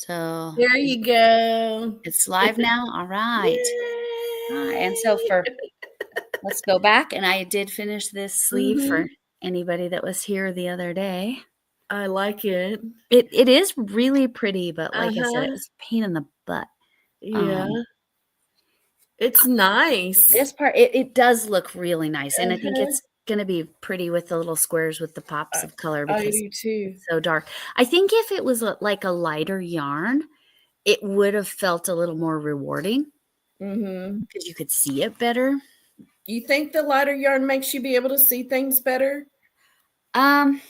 So There you go. it's live now. All right. And so Yay! let's go back. And I did finish this sleeve for Mhm. anybody that was here the other day. I like it. It is really pretty, but like I said, it Uh-huh. was a pain in the butt. Yeah. It's nice. This part, it does look really nice, and I think Uh-huh. it's gonna be pretty with the little squares with the pops of color I because do too. it's so dark. I think if it was like a lighter yarn, it would have felt a little more rewarding Mhm. because you could see it better. You think the lighter yarn makes you be able to see things better? Um,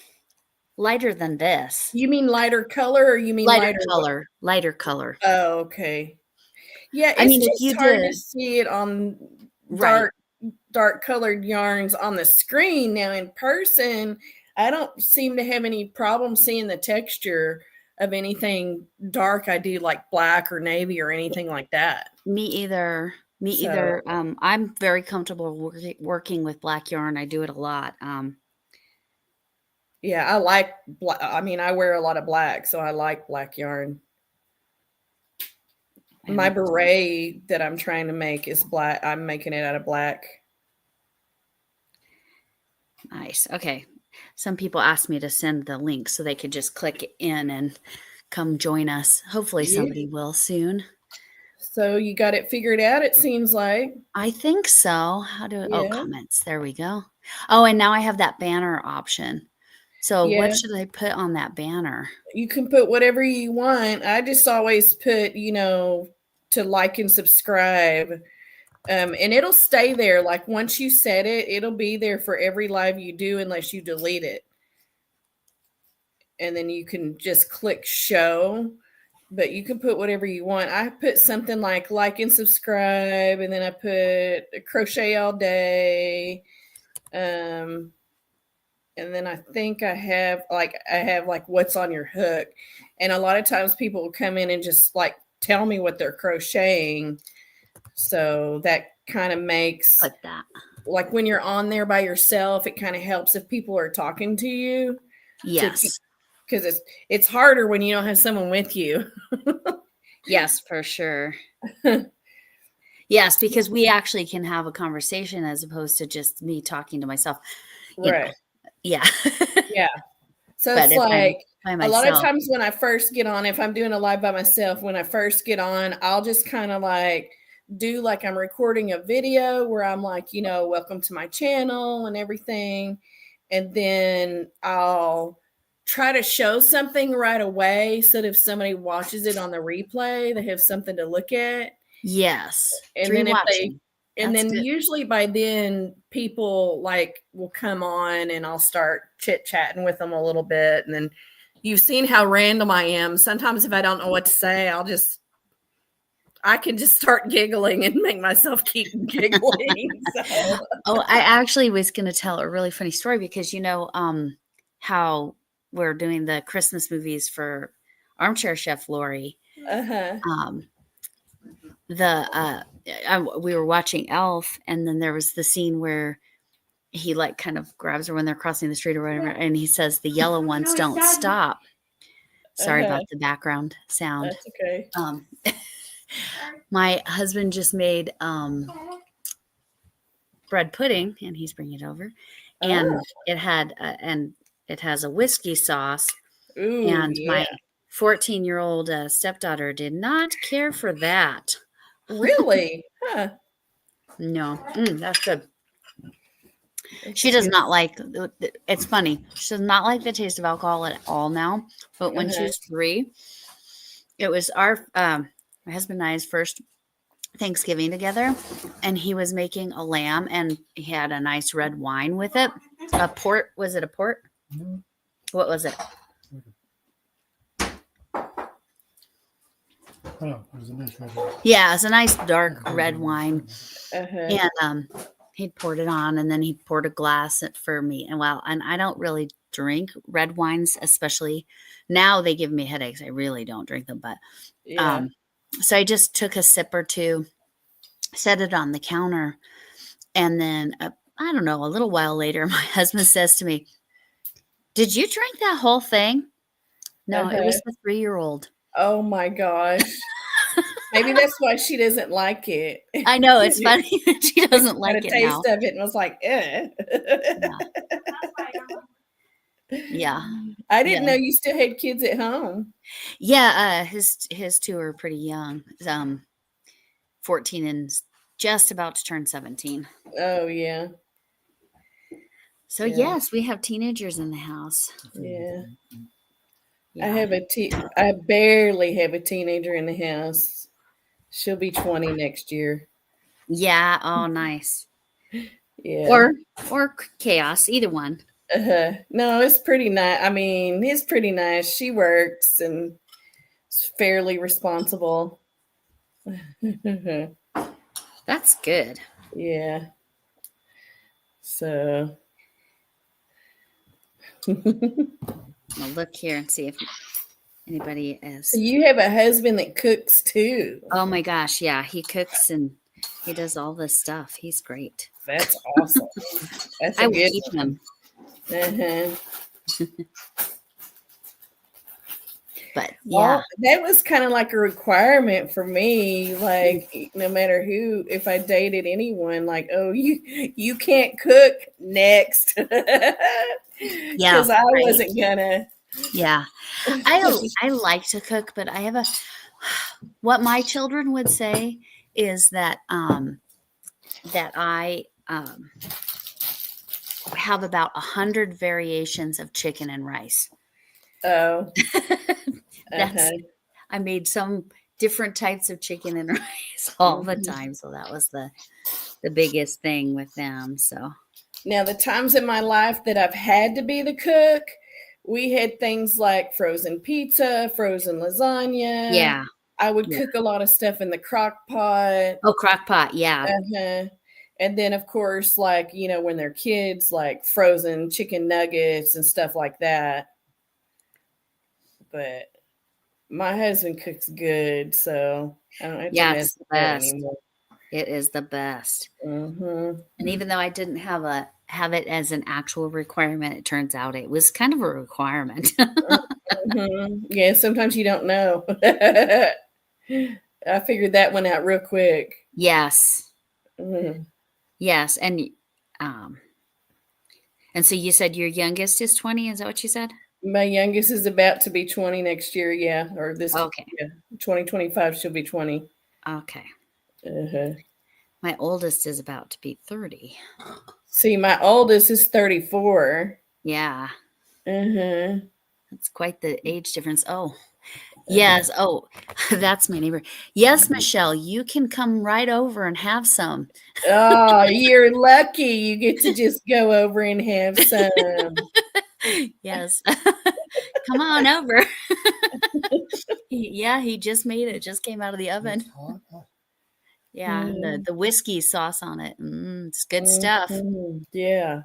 Lighter than this. You mean lighter color or you mean Lighter lighter what? color, lighter color. Oh, okay. Yeah, I it's mean, if just you hard to did see it on right. dark colored yarns on the screen. Now in person, I don't seem to have any problem seeing the texture of anything dark I do like black or navy or anything like that. Me either. Me So, either. I'm very comfortable working with black yarn. I do it a lot. yeah, I like black. I mean, I wear a lot of black, so I like black yarn. My And beret that I'm trying to make is black. I'm making it out of black. nice. Okay. Some people asked me to send the link so they could just click in and come join us. Hopefully Yeah. somebody will soon. So you got it figured out, it seems like. I think so. Oh, Yeah. comments. There we go. Oh, and now I have that banner option. So what Yeah. should I put on that banner? You can put whatever you want. I just always put, to like and subscribe. And it'll stay there. Like once you set it, it'll be there for every live you do unless you delete it. And then you can just click show, but you can put whatever you want. I put something like and subscribe, and then I put crochet all day. And then I think I have like what's on your hook. And a lot of times people will come in and just like tell me what they're crocheting. So that kind of makes Put that. like when you're on there by yourself, it kind of helps if people are talking to you. Yes. Because it's harder when you don't have someone with you. Yes, for sure. Yes, because we actually can have a conversation as opposed to just me talking to myself. Right. Yeah. Yeah. So But it's if I'm like by a lot of myself, times when I first get on, if I'm doing a live by myself, when I first get on, I'll just kind of like do like I'm recording a video where I'm like, welcome to my channel and everything. And then I'll try to show something right away so that if somebody watches it on the replay, they have something to look at. yes. And Tree then watching. That's good. usually by then people like will come on and I'll start chit chatting with them a little bit. And then you've seen how random I am. Sometimes if I don't know what to say, I can just start giggling and make myself keep giggling. So. Oh, I actually was going to tell a really funny story because how we're doing the Christmas movies for Armchair Chef Lori. Uh-huh. We were watching Elf, and then there was the scene where he like kind of grabs her when they're crossing the street or whatever, and he says, "The yellow ones don't stop." Sorry about the background sound. That's okay. My husband just made bread pudding, and he's bringing it over, and it has a whiskey sauce. Ooh, And yeah. my 14-year-old stepdaughter did not care for that. Really? Huh. No, that's good. She does not like. It's funny. She does not like the taste of alcohol at all now. But when she was 3, it was my husband and I's first Thanksgiving together, and he was making a lamb, and he had a nice red wine with it. A port? Was it a port? Mm-hmm. What was it? Oh, it was a nice red wine. Yeah, it's a nice dark red wine. And he'd poured it on, and then he poured a glass for me. And I don't really drink red wines, especially now they give me headaches. I really don't drink them, but so I just took a sip or two, set it on the counter, and then I don't know, a little while later, my husband says to me, "Did you drink that whole thing?" No, it was the 3-year-old. Oh my gosh. Maybe that's why she doesn't like it. I know, it's funny that she doesn't Had like a it taste now. of it and was like, eh. Yeah. I Yeah. didn't know you still had kids at home. Yeah, his two are pretty young. 14 and just about to turn 17. Oh yeah. So Yeah. yes, we have teenagers in the house. Yeah. Yeah. I barely have a teenager in the house. She'll be 20 next year. Yeah, oh nice. Yeah. Or chaos, either one. No, it's pretty nice. I mean, it's pretty nice. She works and is fairly responsible. That's good. Yeah. So I'll look here and see if anybody is. you have a husband that cooks too. Oh my gosh, yeah, he cooks and he does all this stuff. He's great. That's awesome. That's I a would good keep one. him. But yeah, Well, that was kind of like a requirement for me. Like, no matter who, if I dated anyone, like, oh, you can't cook next, because I right? wasn't gonna. Yeah. I like to cook, but I have what my children would say is that that I have about 100 variations of chicken and rice. Oh, That's I made some different types of chicken and rice all the time, so that was the biggest thing with them. So now the times in my life that I've had to be the cook, we had things like frozen pizza, frozen lasagna. yeah. I would cook a lot of stuff in the crock pot. Oh, crock pot, yeah. And then, of course, like, you know, when they're kids, like frozen chicken nuggets and stuff like that. But my husband cooks good, so I don't have to mess with that anymore. It is the best. And even though I didn't have it as an actual requirement, it turns out it was kind of a requirement. Yeah, sometimes you don't know. I figured that one out real quick. Yes. Yes, and so you said your youngest is 20, is that what you said? My youngest is about to be 20 next year, yeah. Or this 2025 she'll be 20. Okay. My oldest is about to be 30. See, my oldest is 34. Yeah. That's quite the age difference. Oh, yes. Oh, that's my neighbor. Yes, Michelle, you can come right over and have some. Oh, you're lucky. You get to just go over and have some. Yes. Come on over. He just made it. Just came out of the oven. Yeah, the whiskey sauce on it. It's good stuff. Yeah.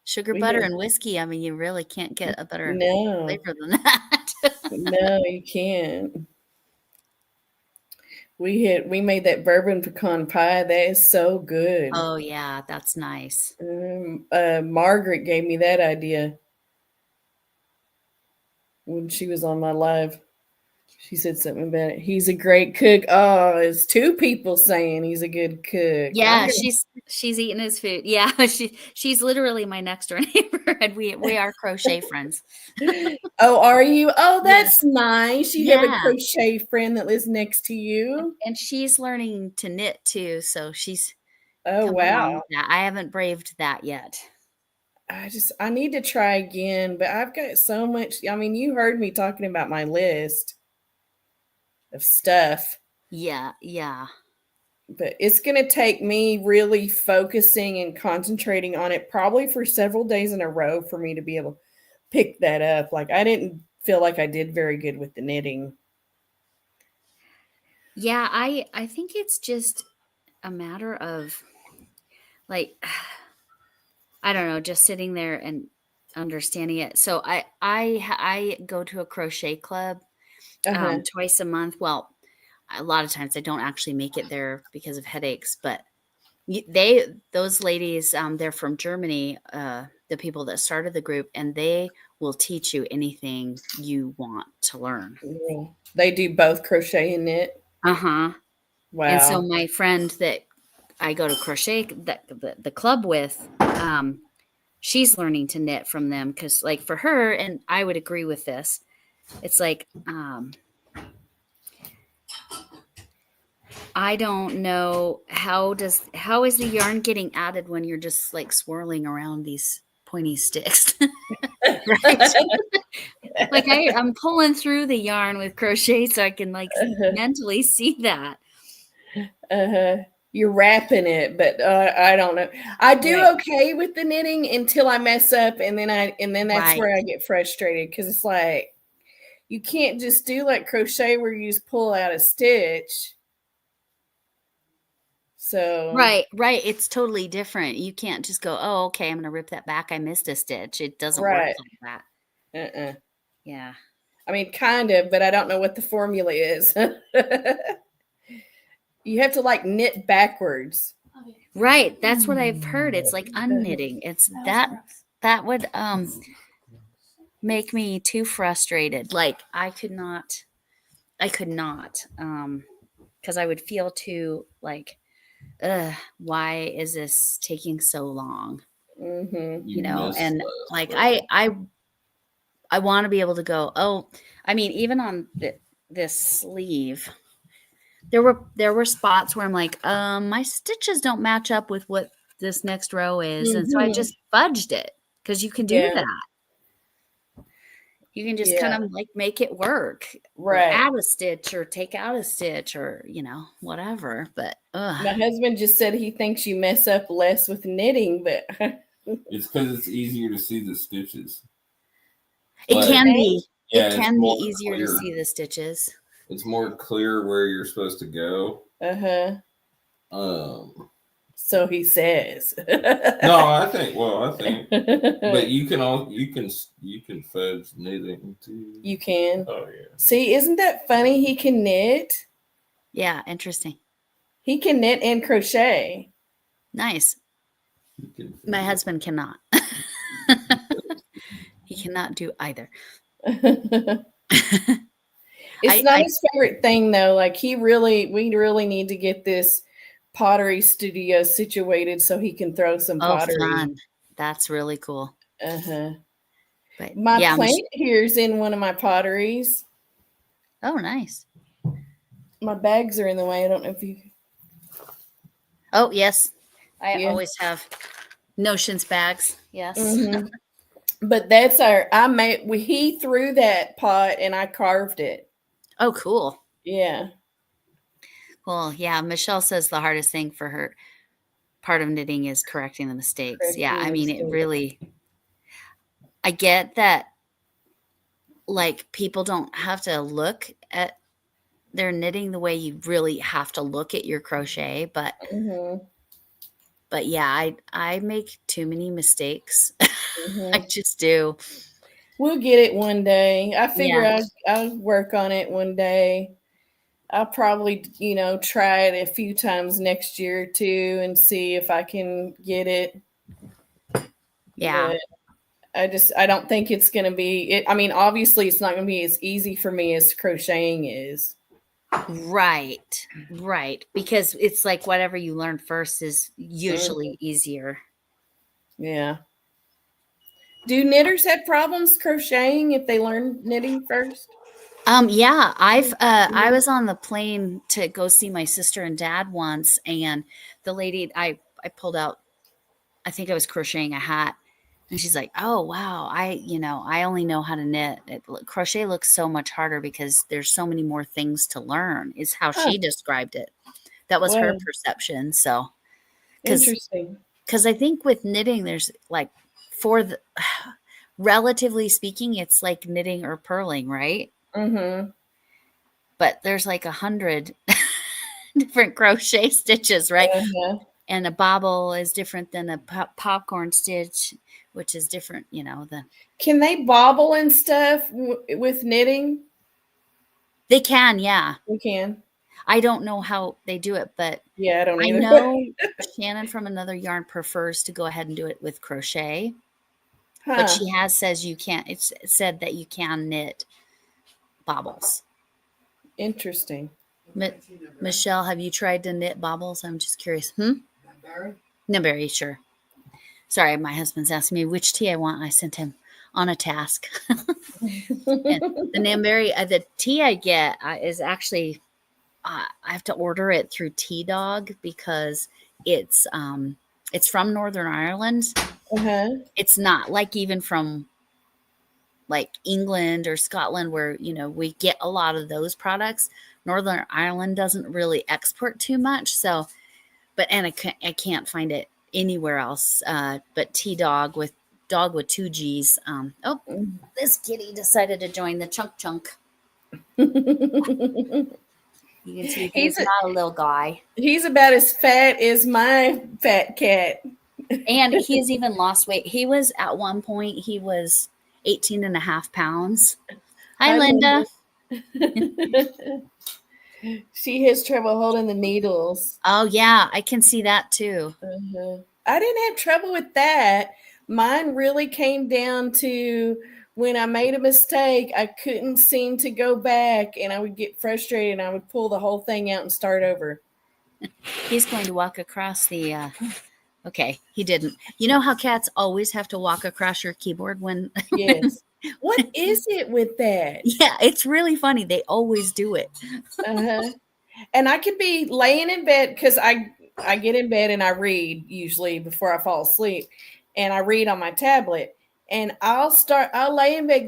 Sugar, butter, and whiskey. I mean, you really can't get a better flavor than that. No, you can't. We made that bourbon pecan pie. That is so good. Oh yeah, that's nice. Margaret gave me that idea when she was on my live. She said something about it. He's a great cook. Oh, it's two people saying he's a good cook. Yeah, she's eating his food. Yeah, she's literally my next door neighbor, and we are crochet friends. Oh, are you? Oh, that's nice. You have a crochet friend that lives next to you, and she's learning to knit too. So she's oh wow. I haven't braved that yet. I need to try again, but I've got so much. I mean, you heard me talking about my list of stuff. Yeah. But it's going to take me really focusing and concentrating on it probably for several days in a row for me to be able to pick that up. Like, I didn't feel like I did very good with the knitting. Yeah, I think it's just a matter of, like, I don't know, just sitting there and understanding it. So I go to a crochet club twice a month. Well, a lot of times I don't actually make it there because of headaches, but those ladies, they're from Germany, the people that started the group, and they will teach you anything you want to learn. Yeah. They do both crochet and knit. Uh-huh. And so Wow. my friend that I go to crochet the club with, she's learning to knit from them, because like for her, and I would agree with this, it's like I don't know how is the yarn getting added when you're just like swirling around these pointy sticks. Right? Like I'm pulling through the yarn with crochet so I can like mentally see that. You're wrapping it, but I don't know. I do Right. okay with the knitting until I mess up, and then that's Right. where I get frustrated, because it's like you can't just do like crochet where you just pull out a stitch. So Right. It's totally different. You can't just go, oh, okay, I'm going to rip that back. I missed a stitch. It doesn't work right. like that. Yeah. I mean, kind of, but I don't know what the formula is. You have to like knit backwards. Right. That's what I've heard. It's like unknitting. It's that would make me too frustrated. Like I could not because I would feel too like, why is this taking so long? You know, and like I want to be able to go, oh, I mean, even on this sleeve, there were spots where I'm like, my stitches don't match up with what this next row is, and so I just fudged it, because you can do Yeah. that. You can just kind of like make it work, or Right. add a stitch or take out a stitch, or whatever. But My husband just said he thinks you mess up less with knitting, but it's because it's easier to see the stitches. It can be. Yeah, it can be easier to see the stitches. It's more clear where you're supposed to go. So he says. No, I think. But you can fudge knitting too. You can. Oh yeah. See, isn't that funny? He can knit. Yeah, interesting. He can knit and crochet. Nice. My husband cannot. He cannot do either. It's not his favorite thing though. Like we really need to get this pottery studio situated so he can throw some pottery. Fun. That's really cool. But my plant here is in one of my potteries. Oh, nice. My bags are in the way. I don't know if you. Oh, yes. I always have Notions bags. Yes. But that's he threw that pot and I carved it. Oh, cool. Yeah. Well, yeah. Michelle says the hardest thing for her part of knitting is correcting the mistakes. I mean, it really, I get that, like, people don't have to look at their knitting the way you really have to look at your crochet, but yeah, I make too many mistakes. I just do. We'll get it one day. I figure I'll work on it one day. I'll probably, try it a few times next year or two and see if I can get it. Yeah. But I don't think it's going to be, I mean, obviously it's not going to be as easy for me as crocheting is. Right. Because it's like whatever you learn first is usually easier. Yeah. Do knitters have problems crocheting if they learn knitting first? Yeah, I was on the plane to go see my sister and dad once, and the lady I pulled out, I think I was crocheting a hat, and she's like, "Oh wow, I only know how to knit. Crochet looks so much harder because there's so many more things to learn." Is how she described it. That was her perception. So, interesting. Because I think with knitting, there's like relatively speaking, it's like knitting or purling, right? But there's like 100 different crochet stitches, right? And a bobble is different than a popcorn stitch, which is different, Can they bobble and stuff with knitting? They can, yeah. We can. I don't know how they do it, but Yeah, I don't I either. know Shannon from Another Yarn prefers to go ahead and do it with crochet, but Huh. she says you can't. It's said that you can knit bobbles. Interesting. Michelle, have you tried to knit bobbles? I'm just curious. No, very sure. Sorry, my husband's asking me which tea I want. I sent him on a task. And the Namberry, the tea I get is actually I have to order it through Tea Dog because it's from Northern Ireland. It's not like even from like England or Scotland where we get a lot of those products. Northern Ireland doesn't really export too much, so and I can't find it anywhere else. But Tea Dog with two G's. This kitty decided to join the chunk. You can see he's not a little guy. He's about as fat as my fat cat. And he's even lost weight. He was at one point, he was 18.5 pounds. Hi, Linda. She has trouble holding the needles. Oh, yeah. I can see that too. I didn't have trouble with that. Mine really came down to when I made a mistake, I couldn't seem to go back and I would get frustrated and I would pull the whole thing out and start over. He's going to walk across the, okay, he didn't. You know how cats always have to walk across your keyboard when? Yes. What is it with that? Yeah, it's really funny. They always do it. And I could be laying in bed because I get in bed and I read usually before I fall asleep, and I read on my tablet. And I'll lay in bed,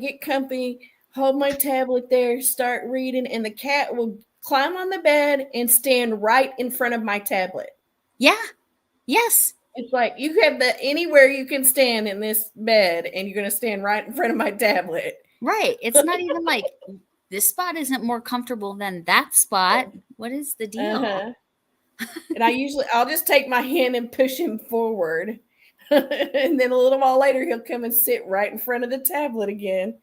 get comfy, hold my tablet there, start reading, and the cat will climb on the bed and stand right in front of my tablet. Yeah. Yes. It's like you have anywhere you can stand in this bed, and you're going to stand right in front of my tablet. Right. It's not even like this spot isn't more comfortable than that spot. What is the deal? And I'll just take my hand and push him forward. And then a little while later, he'll come and sit right in front of the tablet again.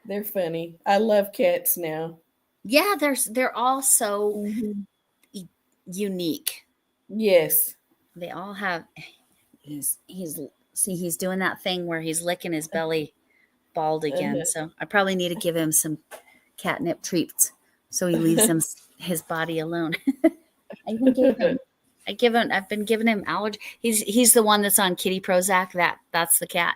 They're funny. I love cats now. Yeah, they're all so unique. Yes. They all have he's doing that thing where he's licking his belly bald again. So I probably need to give him some catnip treats so he leaves his body alone. I've been giving him allergy. He's the one that's on Kitty Prozac. That's the cat.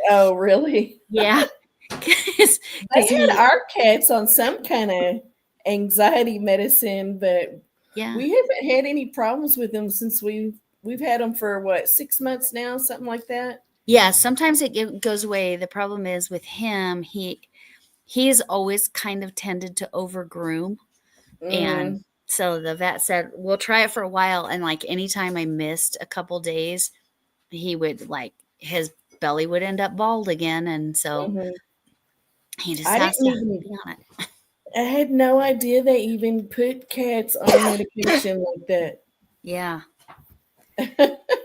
Oh, really? Yeah. I had our cats on some kind of anxiety medicine, but yeah, we haven't had any problems with them since we've had them for 6 months now, something like that. Yeah, sometimes it goes away. The problem is with him, he's always kind of tended to overgroom, and so the vet said we'll try it for a while. And like anytime I missed a couple days, he would his belly would end up bald again, and so he just has to be on it. I had no idea they even put cats on medication like that. Yeah.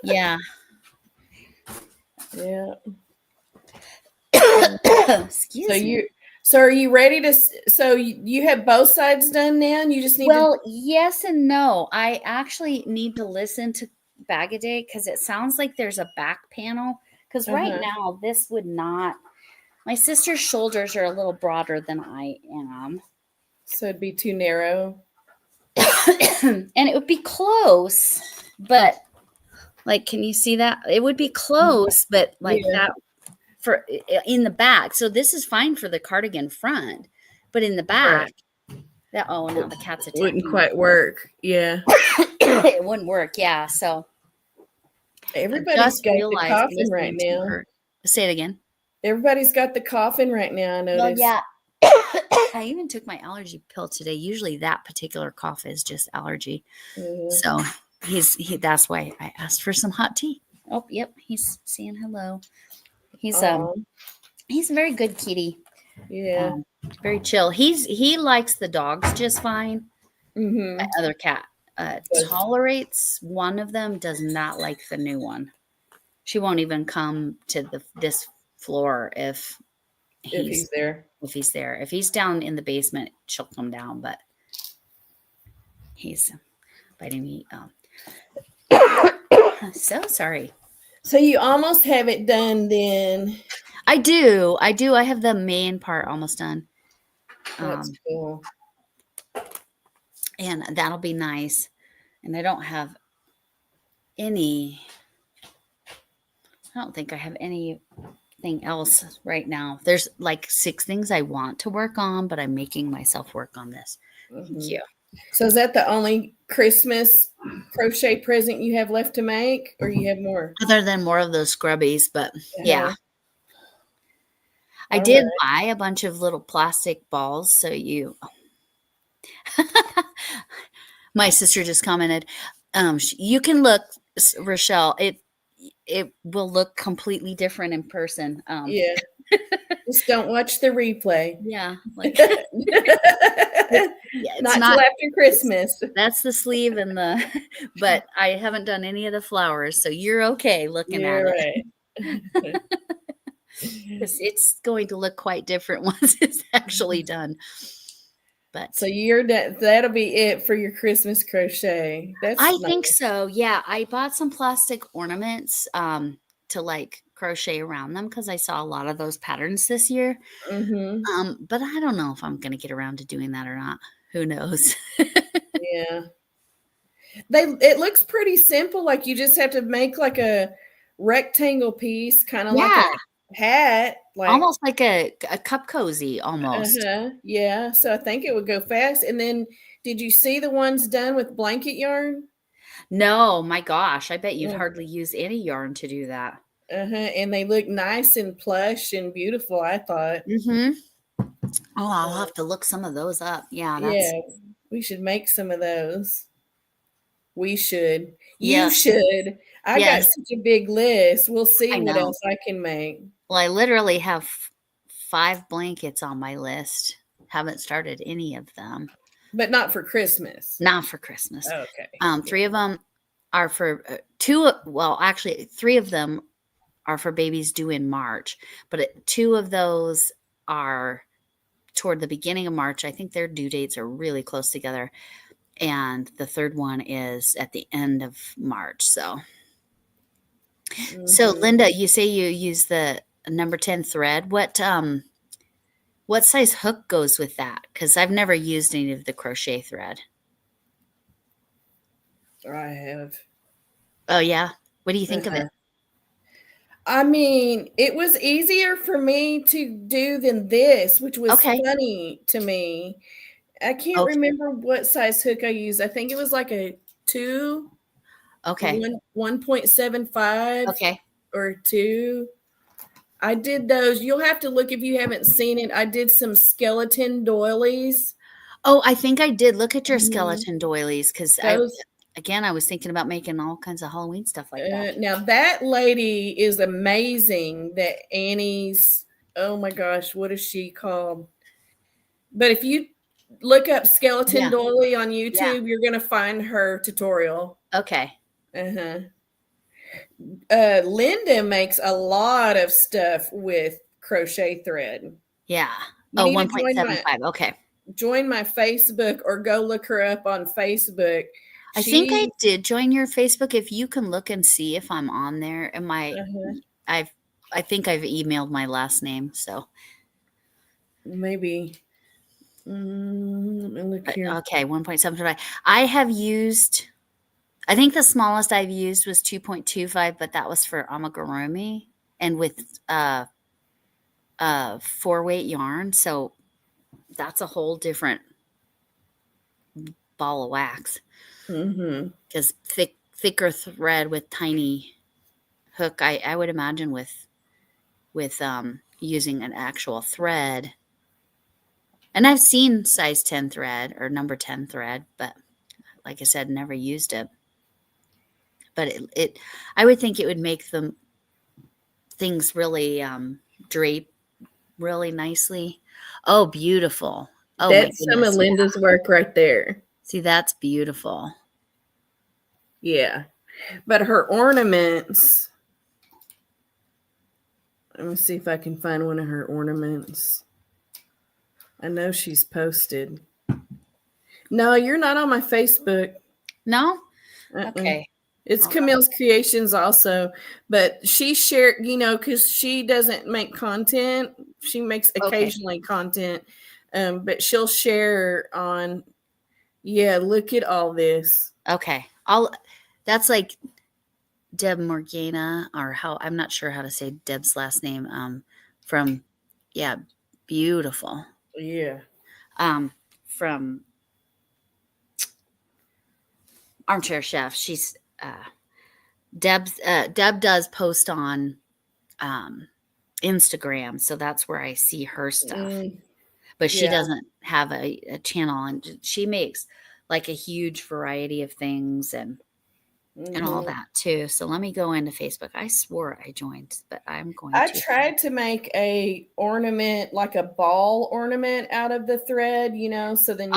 Yeah. Yeah. Excuse me. So are you ready to? So you have both sides done now, and you just need. Well, yes and no. I actually need to listen to Bag a Day because it sounds like there's a back panel. Because right now this would not. My sister's shoulders are a little broader than I am. So it'd be too narrow. And it would be close, but can you see that? It would be close, but that for in the back. So this is fine for the cardigan front, but in the back, now the cat's attacking. Wouldn't quite work. Yeah. It wouldn't work. Yeah. So everybody's got the coffin right now. Say it again. Everybody's got the coffin right now. I noticed. Well, yeah. I even took my allergy pill today. Usually that particular cough is just allergy. So that's why I asked for some hot tea. Oh, yep. He's saying hello. He's a very good kitty. Yeah. Very chill. He likes the dogs just fine. My other cat tolerates one of them, does not like the new one. She won't even come to this floor if if he's there. If he's there. If he's down in the basement, she'll come down, but he's biting me. So sorry. So you almost have it done then. I do. I have the main part almost done. That's cool. And that'll be nice. And I don't have any. I don't think I have anything else right now. There's like 6 things I want to work on, but I'm making myself work on this. Thank you. So is that the only Christmas crochet present you have left to make, or you have more? Other than more of those scrubbies, but yeah. I All did right. buy a bunch of little plastic balls. So my sister just commented, you can look, Rochelle, it will look completely different in person. Yeah. Just don't watch the replay. Yeah. Like, yeah, not till after Christmas. That's the sleeve but I haven't done any of the flowers. So you're okay looking at it. Right. It's going to look quite different once it's actually done. But so that'll be it for your Christmas crochet. I think so. Yeah. I bought some plastic ornaments to like crochet around them because I saw a lot of those patterns this year. But I don't know if I'm going to get around to doing that or not. Who knows? Yeah. It looks pretty simple. Like you just have to make like a rectangle piece, kind of like a hat. Like almost like a cup cozy almost. Yeah. So I think it would go fast. And then did you see the ones done with blanket yarn? No, my gosh. I bet you'd hardly use any yarn to do that. And they look nice and plush and beautiful, I thought. Oh, I'll have to look some of those up. Yeah. We should make some of those. We should. Yeah. You should. I got such a big list. We'll see what else I can make. Well, I literally have 5 blankets on my list. Haven't started any of them. But not for Christmas. Not for Christmas. Okay. 3 of them are for 3 of them are for babies due in March. But 2 of those are toward the beginning of March. I think their due dates are really close together. And the 3rd one is at the end of March. So Linda, you say you use the number 10 thread. What size hook goes with that? Because I've never used any of the crochet thread. I have. Oh, yeah? What do you think of it? I mean, it was easier for me to do than this, which was funny to me. I can't remember what size hook I used. I think it was like a 2. Okay. 1.75. Okay. Or 2. I did those. You'll have to look if you haven't seen it. I did some skeleton doilies. Oh, I think I did. Look at your skeleton doilies because I was thinking about making all kinds of Halloween stuff like that. Now that lady is amazing. That Annie's. Oh my gosh, what is she called? But if you look up skeleton doily on YouTube, you're gonna find her tutorial. Okay. Linda makes a lot of stuff with crochet thread. Yeah. 1.75. Okay. Join my Facebook or go look her up on Facebook. I think I did join your Facebook. If you can look and see if I'm on there. I think I've emailed my last name. So maybe. Let me look here. Okay. 1.75. I think the smallest I've used was 2.25, but that was for amigurumi and with 4-weight yarn. So that's a whole different ball of wax. Because thicker thread with tiny hook, I would imagine with using an actual thread. And I've seen size 10 thread or number 10 thread, but like I said, never used it. But I would think it would make the things really drape really nicely. Oh, beautiful. Oh, that's some of Linda's work right there. See, that's beautiful. Yeah. But her ornaments, Let me see if I can find one of her ornaments. I know she's posted. No, you're not on my Facebook. No? Uh-uh. Okay. It's Camille's Creations also, but she shared, because she doesn't make content. She makes occasionally content, but she'll share on, look at all this. Okay. That's like Deb Morgana, or I'm not sure how to say Deb's last name. From beautiful. Yeah. From Armchair Chef. She's Deb does post on Instagram, so that's where I see her stuff. But she doesn't have a channel, and she makes like a huge variety of things and all that too. So let me go into Facebook. I swore I joined, but I'm going to. I tried to make a ornament, like a ball ornament out of the thread, so then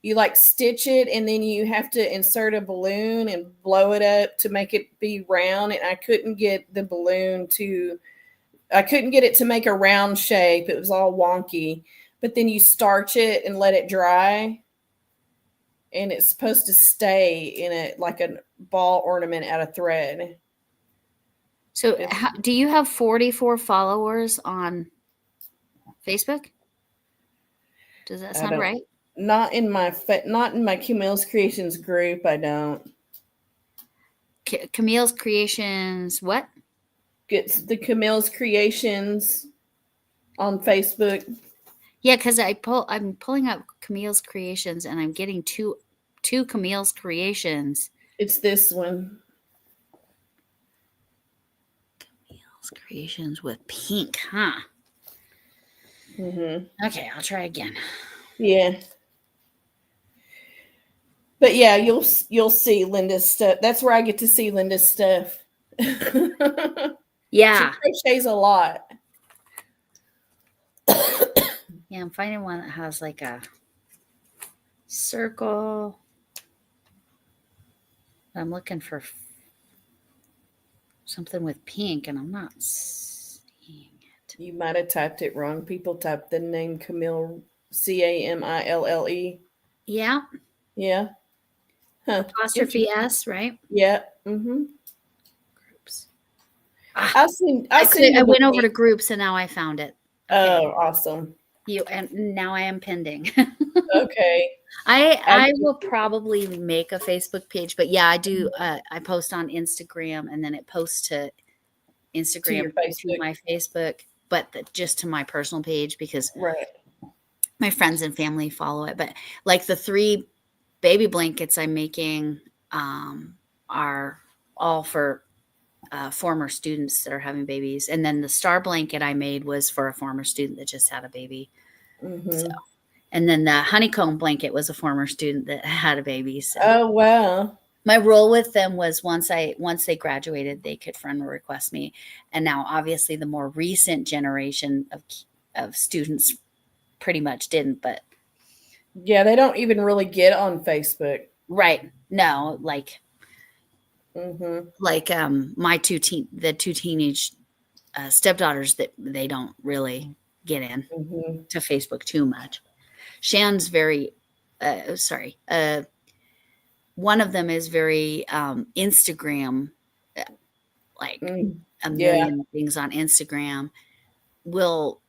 you like stitch it, and then you have to insert a balloon and blow it up to make it be round. And I couldn't get it to make a round shape. It was all wonky. But then you starch it and let it dry, and it's supposed to stay in it like a ball ornament out of thread. So do you have 44 followers on Facebook? Does that sound right? Not in my Camille's Creations group. I don't. Camille's Creations, what? It's the Camille's Creations on Facebook. Yeah, because I'm pulling up Camille's Creations, and I'm getting two Camille's Creations. It's this one. Camille's Creations with pink, huh? Mm-hmm. Okay, I'll try again. Yeah. But yeah, you'll see Linda's stuff. That's where I get to see Linda's stuff. Yeah. She crochets a lot. Yeah, I'm finding one that has like a circle. I'm looking for something with pink, and I'm not seeing it. You might have typed it wrong. People typed the name Camille, Camille. Yeah. Yeah. Huh. Apostrophe S, right? Yeah. Mm-hmm. Groups. I went over to groups, and now I found it. Okay. Oh, awesome. And now I am pending. Okay. I will probably make a Facebook page, but yeah, I do. I post on Instagram, and then it posts to Instagram to my Facebook, but just to my personal page because my friends and family follow it. But like the 3 baby blankets I'm making are all for former students that are having babies, and then the star blanket I made was for a former student that just had a baby. Mm-hmm. So, and then the honeycomb blanket was a former student that had a baby. So. Oh wow! My role with them was once they graduated, they could friend request me, and now obviously the more recent generation of students pretty much didn't. But yeah, they don't even really get on Facebook, right? No, like. Mm-hmm. Like my two teenage stepdaughters that they don't really get in to Facebook too much. Shan's very one of them is very Instagram, like a million things on Instagram. Will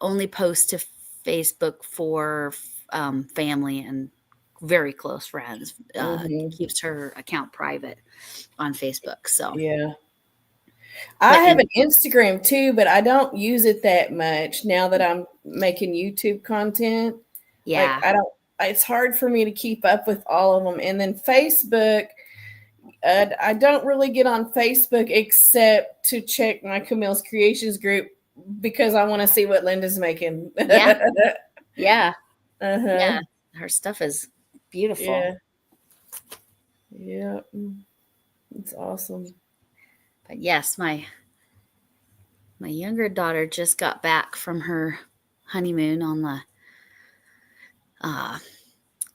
only post to Facebook for family and very close friends. Keeps her account private on Facebook. So yeah, I have an Instagram too, but I don't use it that much now that I'm making YouTube content. Yeah, like, it's hard for me to keep up with all of them. And then Facebook, I don't really get on Facebook except to check my Camille's Creations group because I want to see what Linda's making. Yeah. Her stuff is beautiful. Yeah. It's awesome. But yes, my younger daughter just got back from her honeymoon on the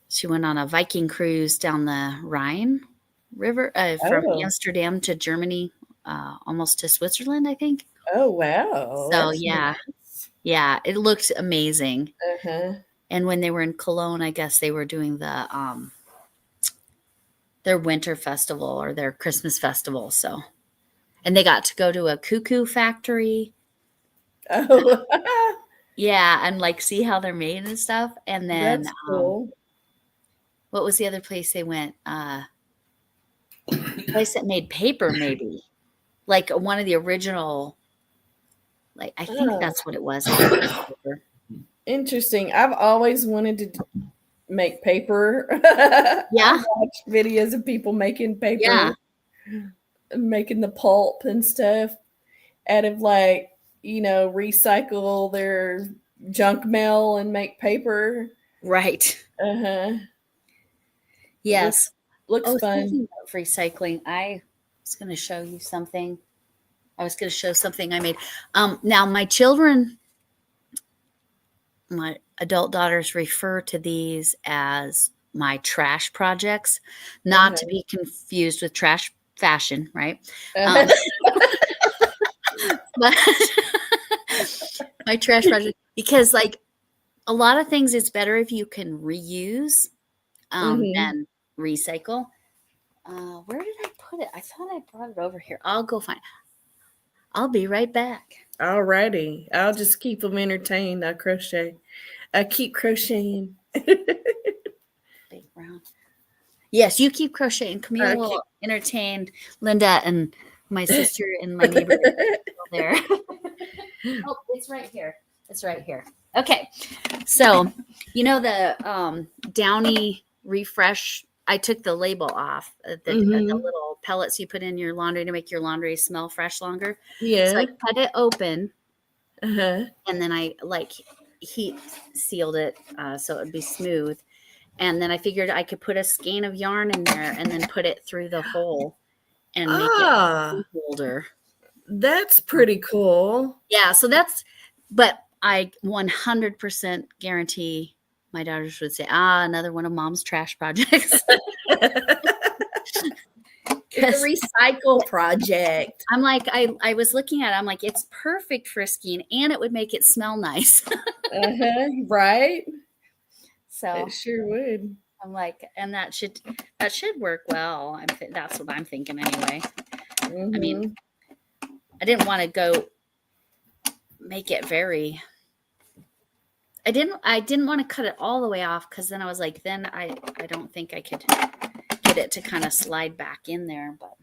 she went on a Viking cruise down the Rhine River from Amsterdam to Germany almost to Switzerland, I think. Oh, wow. So That's yeah, nice. yeah, it looked amazing. Uh-huh. And when they were in Cologne, I guess they were doing their winter festival or their Christmas festival. So, and they got to go to a cuckoo factory. Oh, Yeah, and like see how they're made and stuff. And then that's cool. what was the other place they went? Place that made paper, maybe. Like one of the original, like I think Oh, that's what it was. Paper. interesting. I've always wanted to make paper. Yeah. I watch videos of people making paper, Yeah. making the pulp and stuff out of like, recycle their junk mail and make paper. Right. Uh-huh. Yes. Looks fun. Speaking of recycling, I was going to show you something. I was going to show something I made. Now my children, my adult daughters refer to these as my trash projects, not to be confused with trash fashion, right? But my trash project, because like a lot of things, it's better if you can reuse than recycle. Where did I put it? I thought I brought it over here. I'll go find. I'll be right back. Alrighty. I'll just keep them entertained. I crochet. I keep crocheting. Big round. Yes, you keep crocheting. Camille will entertain Linda and my sister and my neighbor there. Oh, it's right here. It's right here. Okay. So, the Downy Refresh, I took the label off, the little pellets you put in your laundry to make your laundry smell fresh longer. Yeah. So I cut it open, and then I heat sealed it so it would be smooth. And then I figured I could put a skein of yarn in there and then put it through the hole and make it a holder. That's pretty cool. Yeah, so but I 100% guarantee my daughters would say, another one of mom's trash projects. It's a recycle project. I'm like, I was looking at it, I'm like, it's perfect for a skein and it would make it smell nice. Right? So it sure would. I'm like, and that should work well. That's what I'm thinking anyway. I mean, I didn't want to go make it very. I didn't want to cut it all the way off because then I was like, then I don't think I could get it to kind of slide back in there. But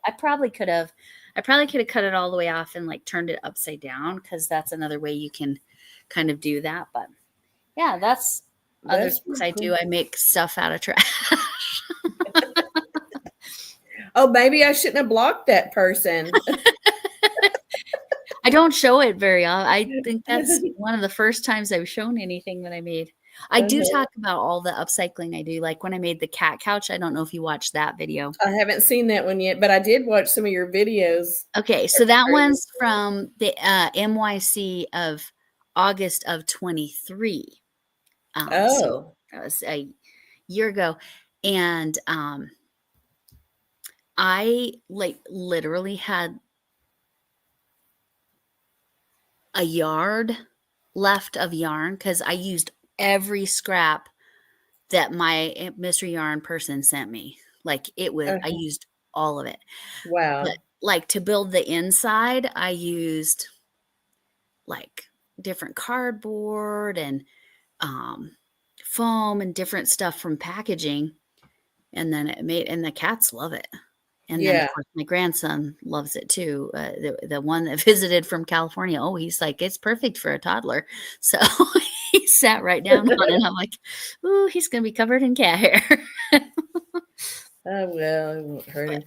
I probably could have cut it all the way off and like turned it upside down because that's another way you can kind of do that. But yeah, that's other things I do. I make stuff out of trash. Oh, maybe I shouldn't have blocked that person. I don't show it very often. I think that's one of the first times I've shown anything that I made. I do talk about all the upcycling I do. Like when I made the cat couch. I don't know if you watched that video. I haven't seen that one yet, but I did watch some of your videos. Okay, so that one's from the MYC of August of 23. So that was a year ago. And I literally had a yard left of yarn because I used every scrap that my mystery yarn person sent me. Like it was, I used all of it. Wow. But like to build the inside, I used like different cardboard and foam and different stuff from packaging. And then and the cats love it. And then, of course, my grandson loves it too. The one that visited from California. Oh, he's like, it's perfect for a toddler. So he sat right down on it. I'm like, ooh, he's going to be covered in cat hair. Oh, well, it won't hurt him.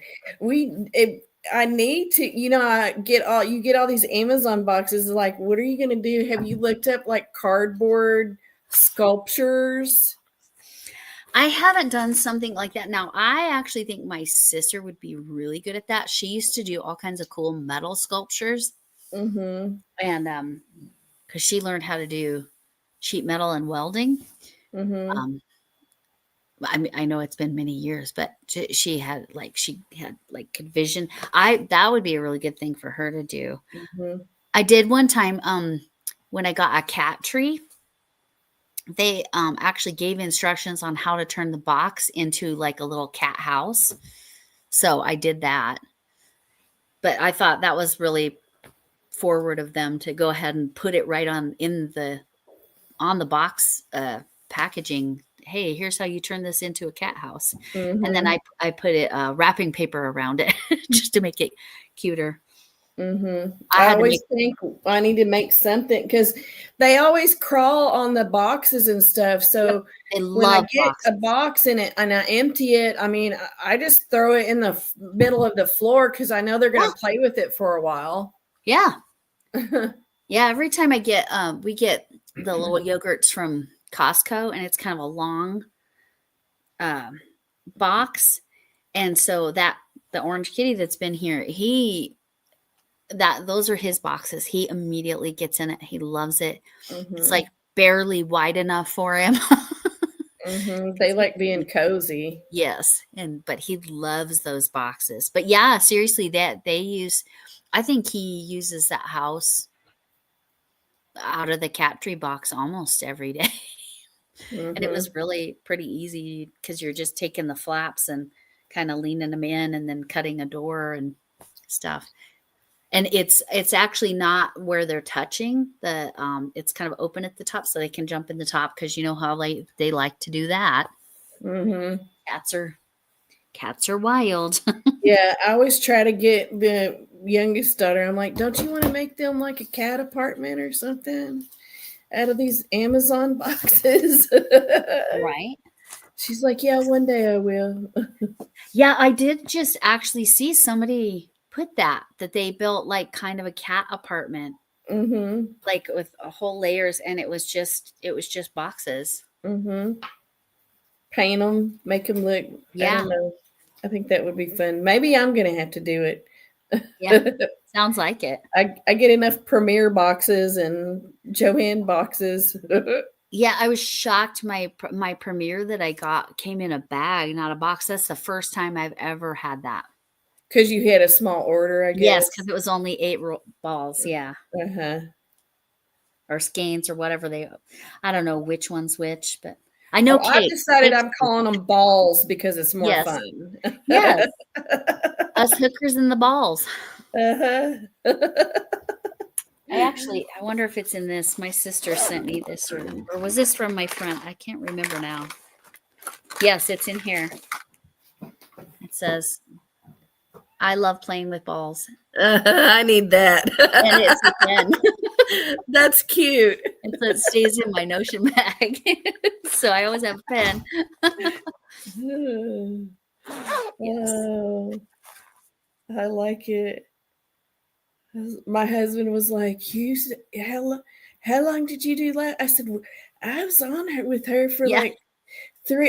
I need to, you get all these Amazon boxes. Like, what are you going to do? Have you looked up like cardboard sculptures? I haven't done something like that. Now, I actually think my sister would be really good at that. She used to do all kinds of cool metal sculptures. And because she learned how to do sheet metal and welding. I mean, I know it's been many years, but she had could vision. That would be a really good thing for her to do. Mm-hmm. I did one time, when I got a cat tree, they actually gave instructions on how to turn the box into like a little cat house. So I did that. But I thought that was really forward of them to go ahead and put it right on the box packaging. Hey, here's how you turn this into a cat house. Mm-hmm. And then I put it wrapping paper around it just to make it cuter. Mm-hmm. I always think I need to make something because they always crawl on the boxes and stuff. So when I get boxes. a box in it and I empty it, I mean, I just throw it in the middle of the floor because I know they're going to play with it for a while. Yeah. Yeah. Every time I get, we get the little yogurts from Costco, and it's kind of a long box. And so the orange kitty that's been here, those are his boxes. He immediately gets in it. He loves it. Mm-hmm. It's like barely wide enough for him. Mm-hmm. They like being cozy. Yes. But he loves those boxes. But yeah, seriously, I think he uses that house out of the cat tree box almost every day. Mm-hmm. And it was really pretty easy because you're just taking the flaps and kind of leaning them in and then cutting a door and stuff. And it's actually not where they're touching it's kind of open at the top so they can jump in the top, because you know how they like to do that. Mm-hmm. Cats are wild. Yeah, I always try to get the youngest daughter. I'm like, don't you want to make them like a cat apartment or something out of these Amazon boxes? Right. She's like, yeah, one day I will. Yeah, I did just actually see somebody put that they built like kind of a cat apartment, mm-hmm. like with whole layers, and it was just boxes. Mm-hmm. Paint them, make them look. Yeah. I don't know. I think that would be fun. Maybe I'm gonna have to do it. Yeah, sounds like it. I get enough Premier boxes and Joanne boxes. Yeah, I was shocked. My Premier that I got came in a bag, not a box. That's the first time I've ever had that. Because you had a small order, I guess. Yes, because it was only 8 balls. Yeah. Uh-huh. Or skeins or whatever I don't know which one's which, but I know. I've decided I'm calling them balls because it's more fun. Yes. Us hookers and the balls. Uh-huh. I wonder if it's in this. My sister sent me this, or was this from my friend? I can't remember now. Yes, it's in here. It says, I love playing with balls. I need that. And it's a pen. That's cute. And so it stays in my Notion bag. So I always have a pen. Yes. Oh, I like it. My husband was like, how long did you do that? I said, I was on her with her for like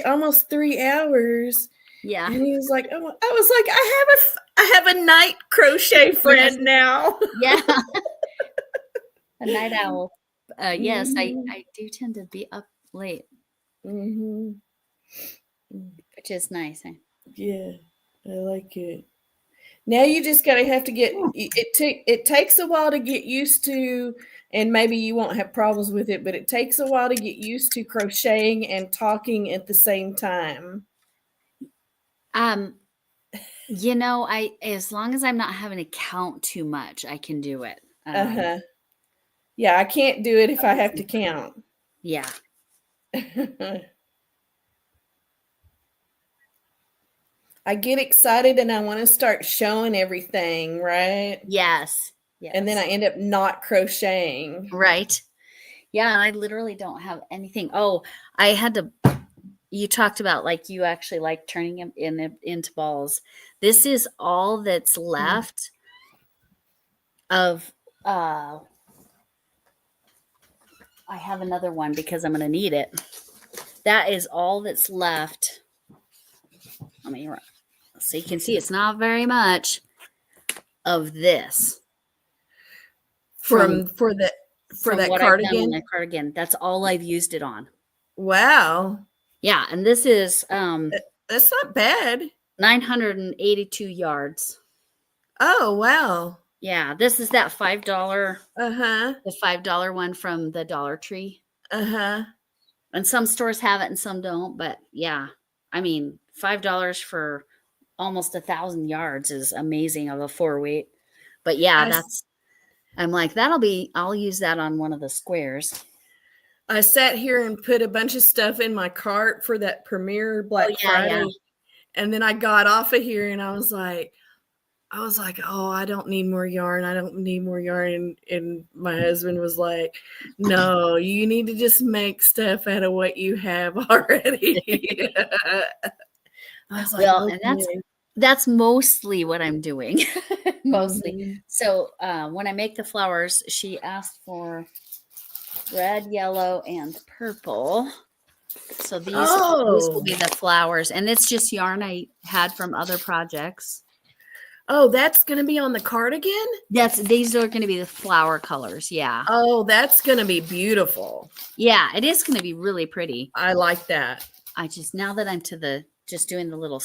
almost 3 hours. Yeah. And he was like, oh, I was like, I have a night crochet friend now. Yeah. A night owl. Yes, I do tend to be up late. Mm-hmm. Which is nice. Yeah, I like it. Now you just have to get it takes a while to get used to, and maybe you won't have problems with it, but it takes a while to get used to crocheting and talking at the same time. As long as I'm not having to count too much, I can do it. Yeah, I can't do it if I have to count. Yeah. I get excited and I want to start showing everything, right? Yes. And then I end up not crocheting. Right. Yeah, I literally don't have anything. Oh, you talked about like you actually like turning them into balls. This is all that's left of I have another one because I'm going to need it. That is all that's left. I mean, so you can see it's not very much of this. For that cardigan. Cardigan. That's all I've used it on. Wow. Yeah, and this is That's not bad. 982 yards. Oh, wow. Yeah, this is that $5, Uh-huh. the $5 one from the Dollar Tree. Uh-huh. And some stores have it and some don't, but yeah, I mean, $5 for almost 1,000 yards is amazing of a 4-weight. But yeah, I'm like, I'll use that on one of the squares. I sat here and put a bunch of stuff in my cart for that premiere Black Friday. Yeah. And then I got off of here and I was like, oh, I don't need more yarn. I don't need more yarn. And my husband was like, no, you need to just make stuff out of what you have already. I was like, well, okay. And that's mostly what I'm doing. Mostly. Mm-hmm. So when I make the flowers, she asked for red, yellow, and purple. So these will be the flowers. And it's just yarn I had from other projects. Oh, that's going to be on the cardigan? These are going to be the flower colors. Yeah. Oh, that's going to be beautiful. Yeah, it is going to be really pretty. I like that. Now that I'm just doing the little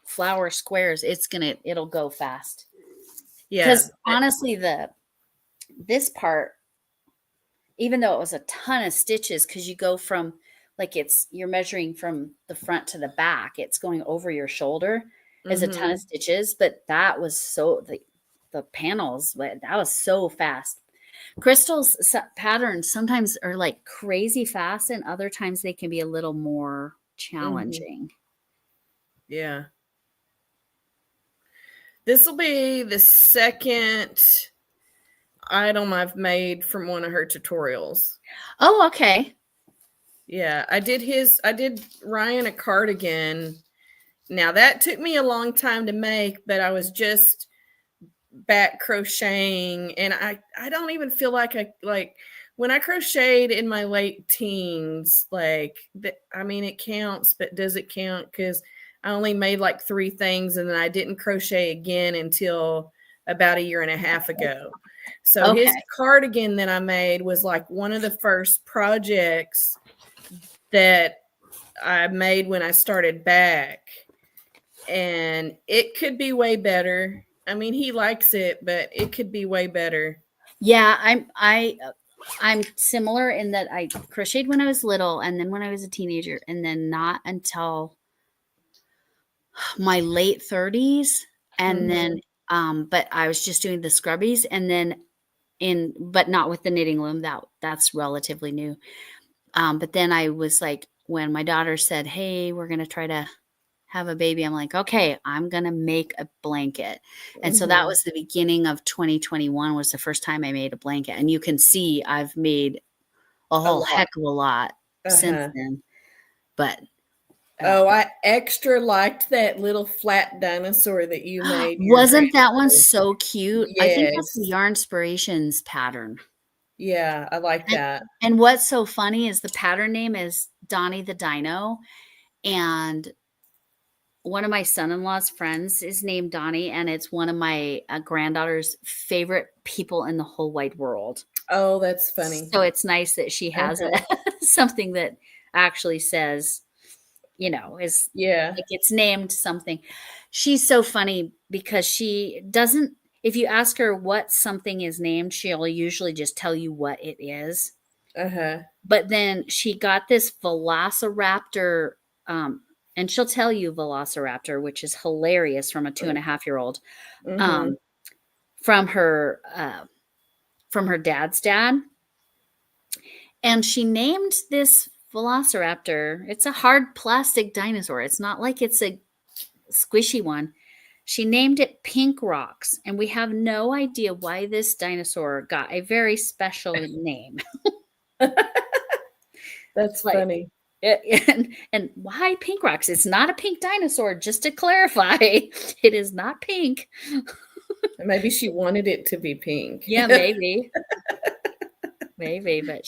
flower squares, it'll go fast. Yeah. Because honestly, this part, even though it was a ton of stitches, because you go from you're measuring from the front to the back, it's going over your shoulder. Is a ton of stitches, but that was the panels, that was so fast. Crystal's patterns sometimes are like crazy fast, and other times they can be a little more challenging. Yeah. This will be the second item I've made from one of her tutorials. Oh, okay. Yeah, I did Ryan a cardigan. Now that took me a long time to make, but I was just back crocheting, and I don't even feel like when I crocheted in my late teens, it counts, but does it count? Because I only made like 3 things, and then I didn't crochet again until about 1.5 years ago. So his cardigan that I made was like one of the first projects that I made when I started back. And it could be way better. I mean, he likes it, but it could be way better. Yeah, I'm similar in that I crocheted when I was little, and then when I was a teenager, and then not until my late 30s. And then but I was just doing the scrubbies, and then but not with the knitting loom. That's relatively new. But then I was like, when my daughter said, "Hey, we're gonna try to have a baby," I'm like, okay, I'm gonna make a blanket. And so that was the beginning of 2021 was the first time I made a blanket. And you can see I've made a whole heck of a lot since then. But I extra liked that little flat dinosaur that you made. Wasn't that one so cute? Yes. I think that's the Yarnspirations pattern. Yeah, I like that. And what's so funny is the pattern name is Donnie the Dino, and one of my son-in-law's friends is named Donnie, and it's one of my granddaughter's favorite people in the whole wide world. Oh, that's funny. So it's nice that she has something that actually says, is like it's named something. She's so funny because she doesn't, if you ask her what something is named, she'll usually just tell you what it is. But then she got this Velociraptor, and she'll tell you Velociraptor, which is hilarious, from a 2.5-year-old, from her dad's dad. And she named this Velociraptor. It's a hard plastic dinosaur. It's not like it's a squishy one. She named it Pink Rocks, and we have no idea why this dinosaur got a very special name. That's funny. And why Pink Rocks? It's not a pink dinosaur, just to clarify. It is not pink. Maybe she wanted it to be pink. Yeah, maybe. Maybe, but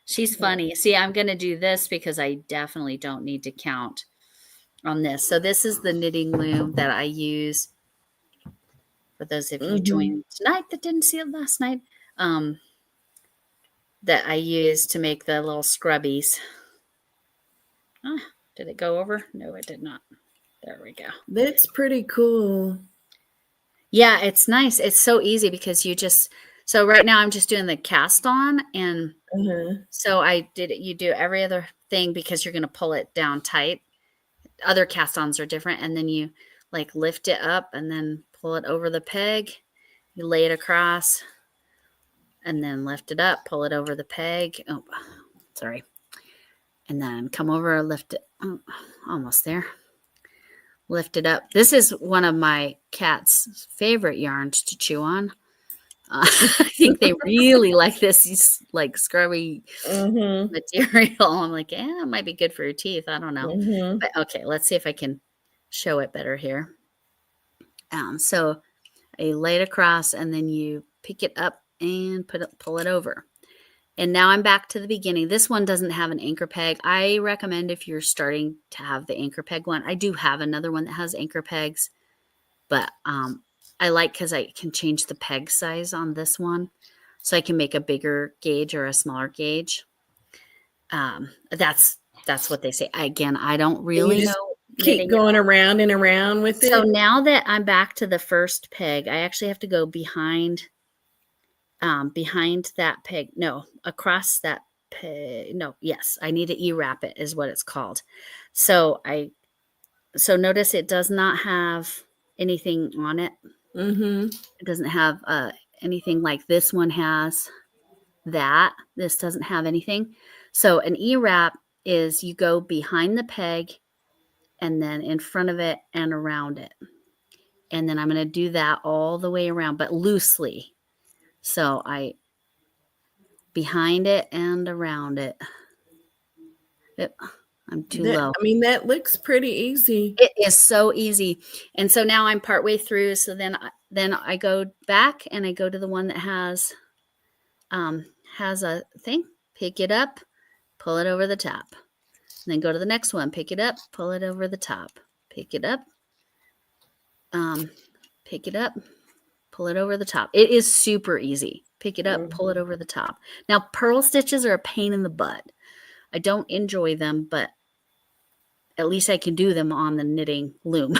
she's funny. See, I'm going to do this because I definitely don't need to count on this. So this is the knitting loom that I use. For those of you joined tonight that didn't see it last night, that I use to make the little scrubbies. Did it go over? No, it did not. There we go. That's pretty cool. Yeah, it's nice. It's so easy because so right now I'm just doing the cast on, and so you do every other thing because you're going to pull it down tight. Other cast ons are different, and then you like lift it up and then pull it over the peg. You lay it across and then lift it up, pull it over the peg. Oh, sorry. And then come over, lift it. Oh, almost there. Lift it up. This is one of my cat's favorite yarns to chew on. I think they really like this, like scrubby material. I'm like, it might be good for your teeth. I don't know. But okay, let's see if I can show it better here. So I lay it across, and then you pick it up and pull it over. And now I'm back to the beginning. This one doesn't have an anchor peg. I recommend if you're starting to have the anchor peg one. I do have another one that has anchor pegs, but I like because I can change the peg size on this one. So I can make a bigger gauge or a smaller gauge. That's what they say. Again, I don't really know. Keep going around and around with it. So now that I'm back to the first peg, I actually have to go behind that peg. No, across that peg. No, yes, I need to E-wrap it is what it's called. So notice it does not have anything on it. It doesn't have anything like this one has that. This doesn't have anything. So an E-wrap is you go behind the peg and then in front of it and around it. And then I'm going to do that all the way around, but loosely. So I behind it and around it. I'm too low. I mean, that looks pretty easy. It is so easy. And so now I'm partway through. So then I go back and I go to the one that has a thing, pick it up, pull it over the top. And then go to the next one, pick it up, pull it over the top, pick it up, pull it over the top. It is super easy. Pick it up, pull it over the top. Now, purl stitches are a pain in the butt. I don't enjoy them, but at least I can do them on the knitting loom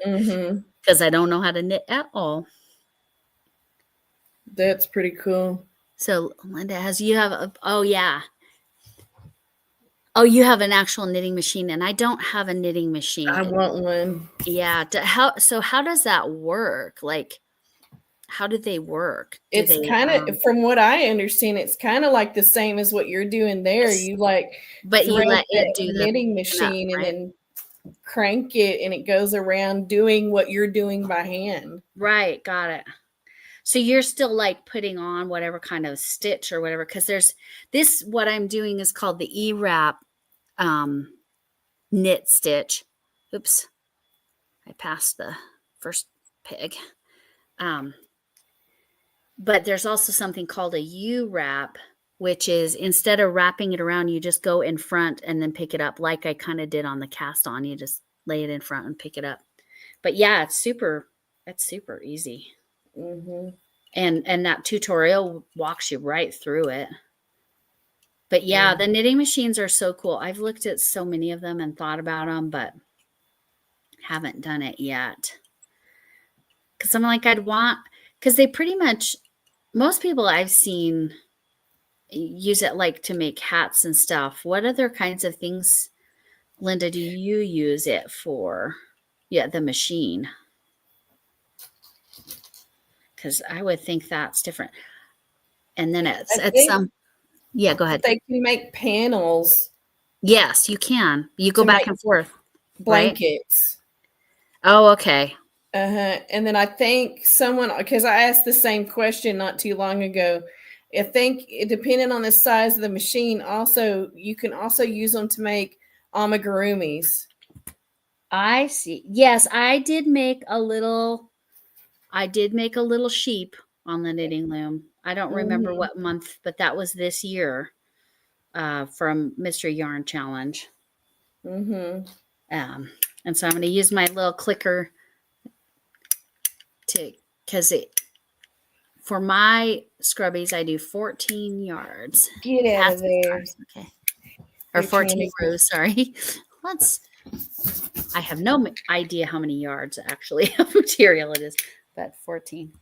because I don't know how to knit at all. That's pretty cool. So, Linda, you have you have an actual knitting machine, and I don't have a knitting machine. I want one. Yeah. How does that work? Like, how do they work? It's kind of, from what I understand, it's kind of like the same as what you're doing there. You but you let it do the knitting machine and then crank it, and it goes around doing what you're doing by hand. Right. Got it. So you're still like putting on whatever kind of stitch or whatever, because there's this, what I'm doing is called the E-wrap knit stitch. Oops. I passed the first peg. But there's also something called a U-wrap, which is instead of wrapping it around, you just go in front and then pick it up like I kind of did on the cast on. You just lay it in front and pick it up. But yeah, it's super easy. And that tutorial walks you right through it. But yeah, the knitting machines are so cool. I've looked at so many of them and thought about them, but haven't done it yet. Because I'm like, because they pretty much, most people I've seen use it like to make hats and stuff. What other kinds of things, Linda, do you use it for? Yeah, the machine. Because I would think that's different. And then yeah, go ahead. They can make panels. Yes, you can. You go back and forth. Blankets. Right? Oh, okay. And then I think because I asked the same question not too long ago, I think depending on the size of the machine, you can also use them to make amigurumis. I see. Yes, I did make a little sheep on the knitting loom. I don't remember what month, but that was this year from Mystery Yarn Challenge. And so I'm going to use my little clicker because for my scrubbies, I do 14 yards. Get out of there. Okay. Or 14 rows, sorry. I have no idea how many yards actually of material it is, but 14.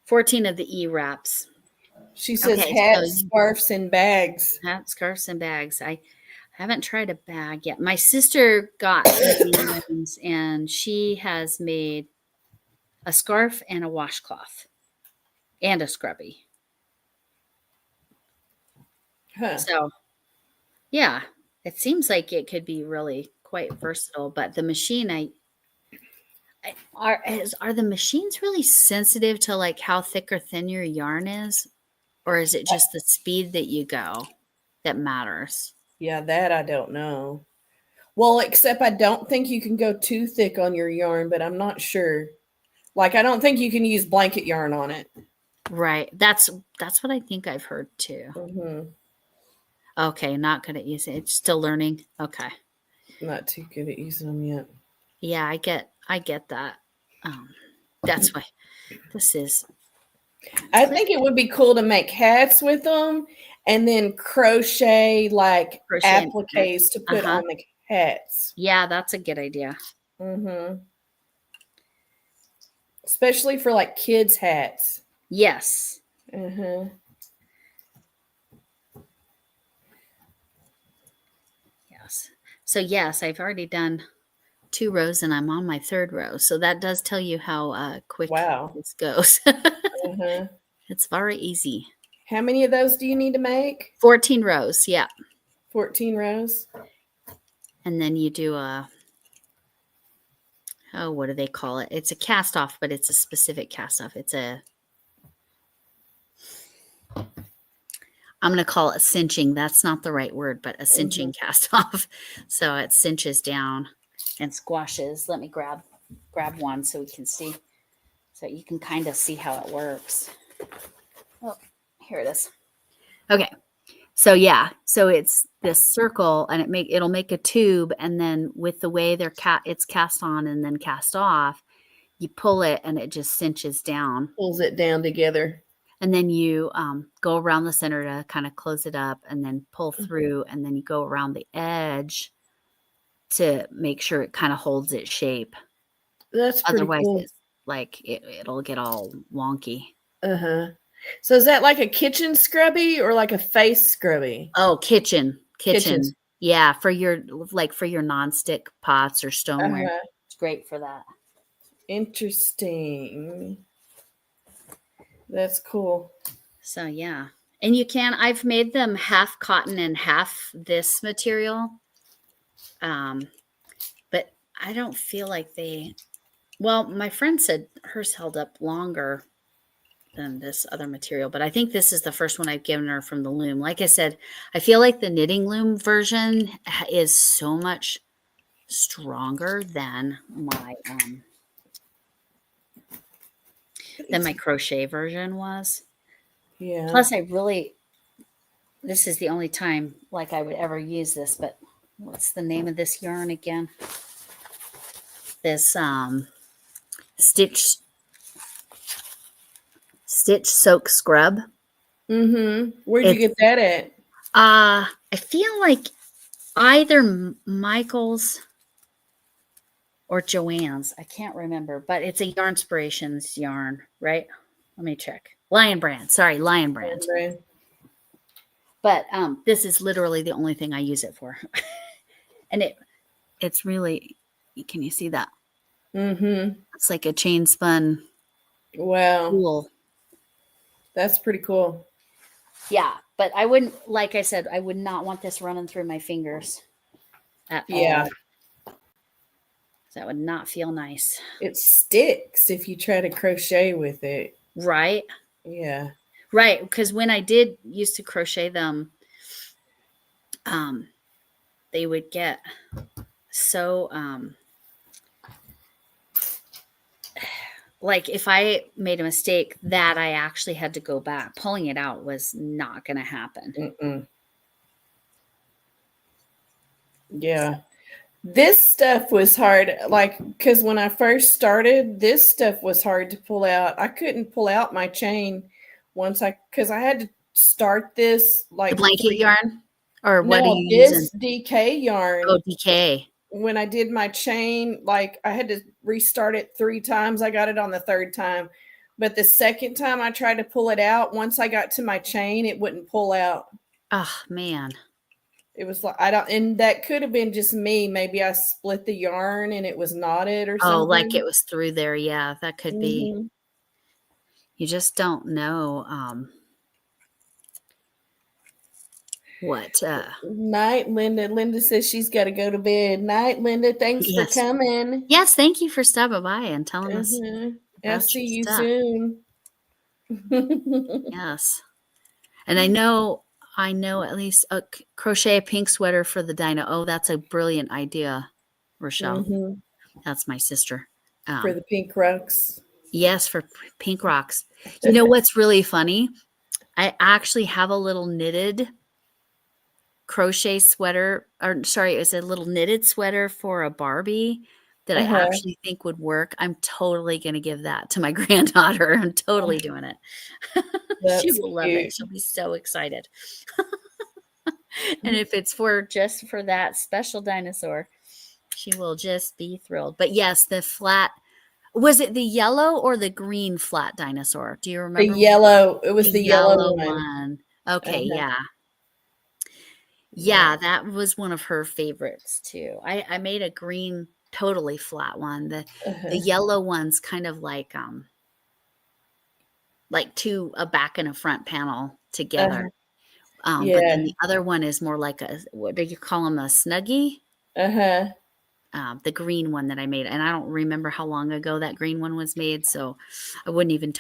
14 of the E-wraps. She says Okay, hats, scarves, and bags. Hats, scarves, and bags. I haven't tried a bag yet. My sister got ones, and she has made a scarf and a washcloth and a scrubby. Huh. So, yeah, it seems like it could be really quite versatile. But the machine, are the machines really sensitive to like how thick or thin your yarn is, or is it just the speed that you go that matters? Yeah, that I don't know. Well, except I don't think you can go too thick on your yarn, but I'm not sure. Like, I don't think you can use blanket yarn on it. Right. That's what I think I've heard too. Mm-hmm. Okay, not good at using it. Still learning. Okay. Not too good at using them yet. Yeah, I get that. That's why this is. I think it would be cool to make hats with them and then crochet like appliques to put on the hats. Yeah, that's a good idea. Mm-hmm. Especially for like kids' hats. Yes. Mm-hmm. Yes. So yes, I've already done 2 rows and I'm on my 3rd row. So that does tell you how quick this goes. Mm-hmm. It's very easy. How many of those do you need to make? 14 rows. Yeah. 14 rows. And then you do what do they call it? It's a cast off, but it's a specific cast off. I'm going to call it cinching. That's not the right word, but a cinching cast off. So it cinches down and squashes. Let me grab one so we can see. So you can kind of see how it works. Oh, here it is. Okay. So yeah, so it's this circle and it'll make a tube, and then with the way it's cast on and then cast off, you pull it and it just cinches down. Pulls it down together. And then you go around the center to kind of close it up and then pull through, and then you go around the edge to make sure it kind of holds its shape. That's pretty Otherwise, cool. it's like it'll get all wonky. Uh-huh. So is that like a kitchen scrubby or like a face scrubby? Oh, kitchen. Yeah, for your nonstick pots or stoneware. It's great for that. Interesting. That's cool. So yeah. And I've made them half cotton and half this material. But I don't feel like my friend said hers held up longer than this other material, but I think this is the first one I've given her from the loom. Like I said, I feel like the knitting loom version is so much stronger than my crochet version was. Yeah. Plus this is the only time like I would ever use this, but what's the name of this yarn again? This Stitch Soak Scrub. Mm-hmm. Where'd you get that at? I feel like either Michael's or Joanne's. I can't remember, but it's a Yarnspirations yarn, right? Let me check. Lion Brand. Sorry, Lion Brand. But this is literally the only thing I use it for. And it's really, can you see that? Mm-hmm. It's like a chain spun. Wow. Wool. That's pretty cool. Yeah, but I wouldn't, like I said, I would not want this running through my fingers at all. That would not feel nice. It sticks if you try to crochet with it. Right? Yeah. Right, because when I did used to crochet them, they would get so like if I made a mistake that I actually had to go back. Pulling it out was not going to happen. Mm-mm. Yeah. This stuff was hard, like, because when I first started, this stuff was hard to pull out. I couldn't pull out my chain because I had to start this like the blanket yarn Or what are No, you using? this DK yarn. Oh, DK. When I did my chain, like I had to restart it 3 times. I got it on the 3rd time. But the 2nd time I tried to pull it out, once I got to my chain, it wouldn't pull out. Oh, man. It was like, and that could have been just me. Maybe I split the yarn and it was knotted or Oh, something. like it was through there. Yeah, that could be. Mm-hmm. You just don't know what. Night, Linda. Linda says she's got to go to bed. Night, Linda. Thanks for Yes. coming. Yes, thank you for stopping by and telling us. I'll about see your you stuff. soon. Yes. And I know at least crochet a pink sweater for the dino. Oh, that's a brilliant idea, Rochelle. Mhm. That's my sister. For the pink rocks. Yes, for pink rocks. You know what's really funny? I actually have a little knitted crochet sweater, or sorry, it was a little knitted sweater for a Barbie that I actually think would work. I'm totally going to give that to my granddaughter. I'm totally doing it. She will love it. She'll be so excited. And if it's just for that special dinosaur, she will just be thrilled. But yes, the flat, was it the yellow or the green flat dinosaur? Do you remember? The yellow. It was the yellow one. Okay, yeah. Yeah, that was one of her favorites too. I made a green totally flat one. The yellow one's kind of like a back and a front panel together. But then the other one is more like what do you call them, a snuggie? The green one that I made, and I don't remember how long ago that green one was made, so I wouldn't even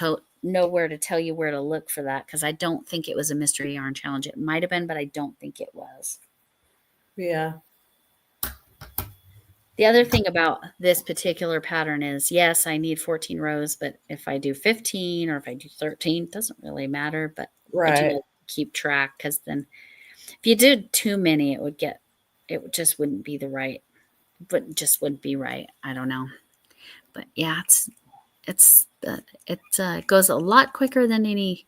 know where to tell you where to look for that, because I don't think it was a mystery yarn challenge. It might have been, but I don't think it was. Yeah. The other thing about this particular pattern is, yes, I need 14 rows, but if I do 15 or if I do 13, it doesn't really matter, but I do keep track, because then if you did too many, it just wouldn't be just wouldn't be right. I don't know. But yeah, it goes a lot quicker than any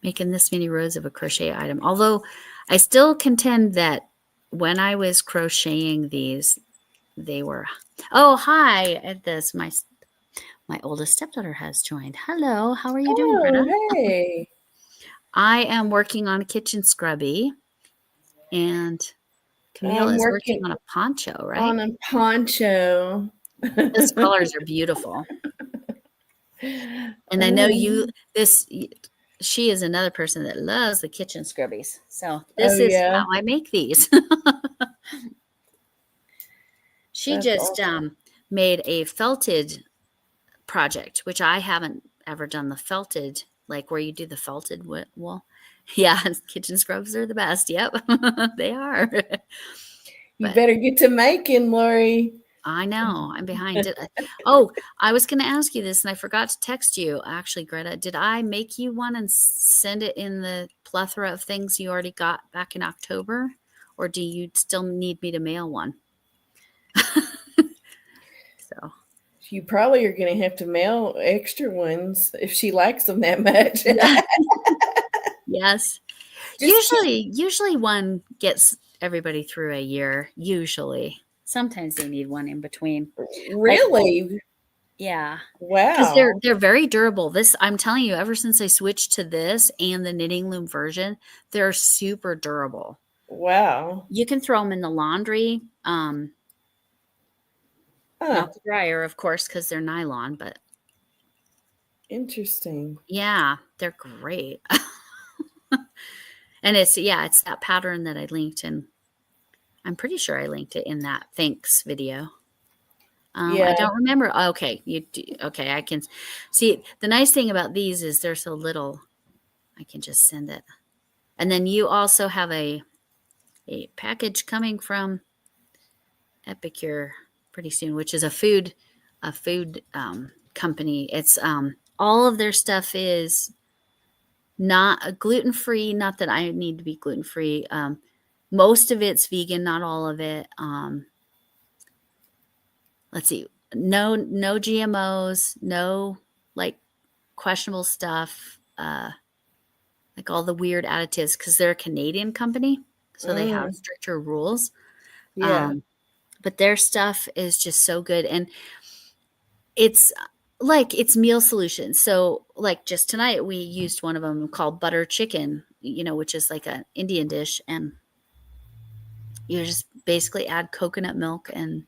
making this many rows of a crochet item. Although I still contend that when I was crocheting these, they were, oh, hi at this. My oldest stepdaughter has joined. Hello, how are you doing, Greta? Hey. I am working on a kitchen scrubby, and Camille is working on a poncho, right? On a poncho. Those colors are beautiful. And I know she is another person that loves the kitchen scrubbies. So this is how I make these. She just made a felted project, which I haven't ever done the felted, like where you do the felted wool. Yeah, kitchen scrubs are the best. Yep, they are. You better get to making, Lori. I know. I'm behind it. Oh, I was going to ask you this, and I forgot to text you. Actually, Greta, did I make you one and send it in the plethora of things you already got back in October? Or do you still need me to mail one? So you probably are going to have to mail extra ones if she likes them that much. Yes. Usually one gets everybody through a year. Usually. Sometimes they need one in between. Really? Yeah. Wow. Because they're very durable. I'm telling you, ever since I switched to this and the knitting loom version, they're super durable. Wow. You can throw them in the laundry. Not the dryer, of course, because they're nylon, but interesting. Yeah, they're great. And it's that pattern that I linked, and I'm pretty sure I linked it in that thanks video. I don't remember. Okay, okay. I can see. The nice thing about these is they're so little. I can just send it, and then you also have a package coming from Epicure pretty soon, which is a food company. It's all of their stuff is not gluten-free. Not that I need to be gluten-free. Most of it's vegan, not all of it. Let's see. No GMOs, no like questionable stuff. Like like all the weird additives, because they're a Canadian company, so they have stricter rules. Yeah. But their stuff is just so good, and it's like it's meal solutions. So like just tonight we used one of them called butter chicken, which is like an Indian dish, and you just basically add coconut milk and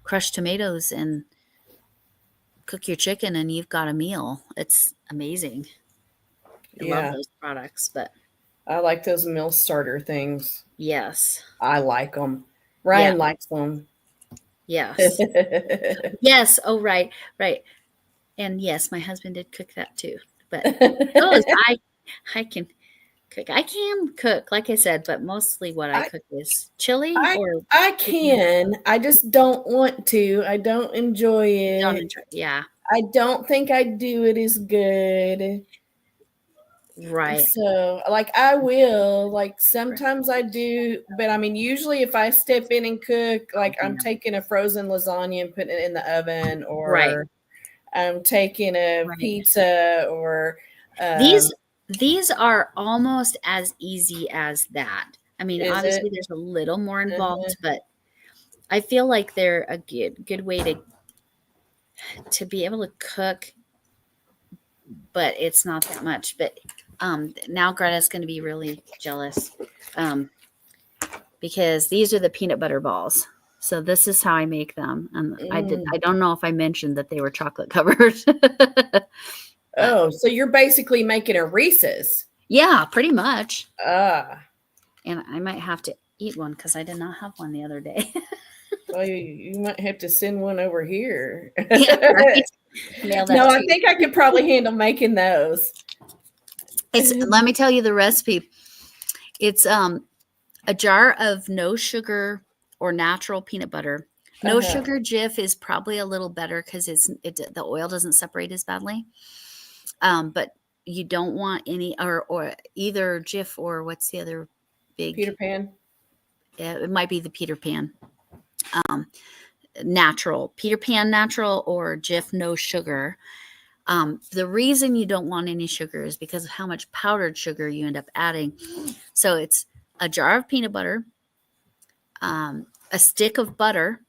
crushed tomatoes and cook your chicken, and you've got a meal. It's amazing. I love those products, but I like those meal starter things. yes, I like them. Ryan likes them. Yes. Yes. Oh, right. Right. And yes, my husband did cook that too. But I can cook. I can cook, like I said, but mostly what I cook is chili I can. I just don't want to. I don't enjoy it. Yeah. I don't think I do it as good. Right. So, like, I will, like, sometimes I do, but I mean, usually if I step in and cook, like, I'm taking a frozen lasagna and putting it in the oven, or I'm taking a pizza, or these are almost as easy as that. I mean, obviously there's a little more involved, but I feel like they're a good way to be able to cook, but it's not that much. But now Greta's going to be really jealous because these are the peanut butter balls. So this is how I make them. And I don't know if I mentioned that they were chocolate covered. Oh, so you're basically making a Reese's. Yeah, pretty much. And I might have to eat one because I did not have one the other day. Well, you might have to send one over here. Yeah, right? No, I think I could probably handle making those. Let me tell you the recipe. It's a jar of no sugar or natural peanut butter. No sugar Jif is probably a little better because the oil doesn't separate as badly. But you don't want any or either Jif or what's the other big Peter Pan? It might be the Peter Pan. Natural Peter Pan natural or Jif no sugar. The reason you don't want any sugar is because of how much powdered sugar you end up adding. So it's a jar of peanut butter, a stick of butter,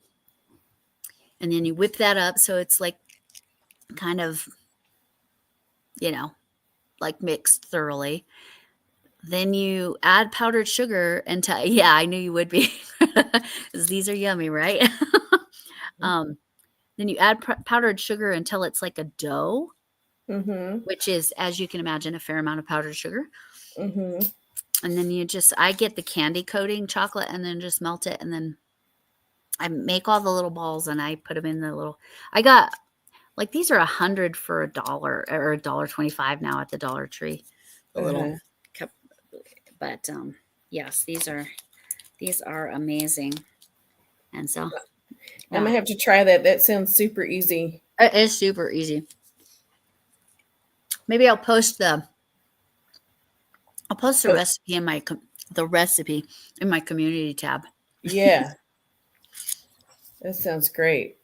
and then you whip that up so it's like kind of, like mixed thoroughly. Then you add powdered sugar until, I knew you would be, because these are yummy, right? Then you add powdered sugar until it's like a dough, which is, as you can imagine, a fair amount of powdered sugar. And then I get the candy coating chocolate and then just melt it. And then I make all the little balls and I put them in the little, I got like, these are 100 for $1 or $1.25 now at the Dollar Tree. A little cup. But yes, these are amazing. And so I'm gonna have to try that. That sounds super easy. It is super easy. Maybe I'll post the recipe in my community tab. Yeah. That sounds great.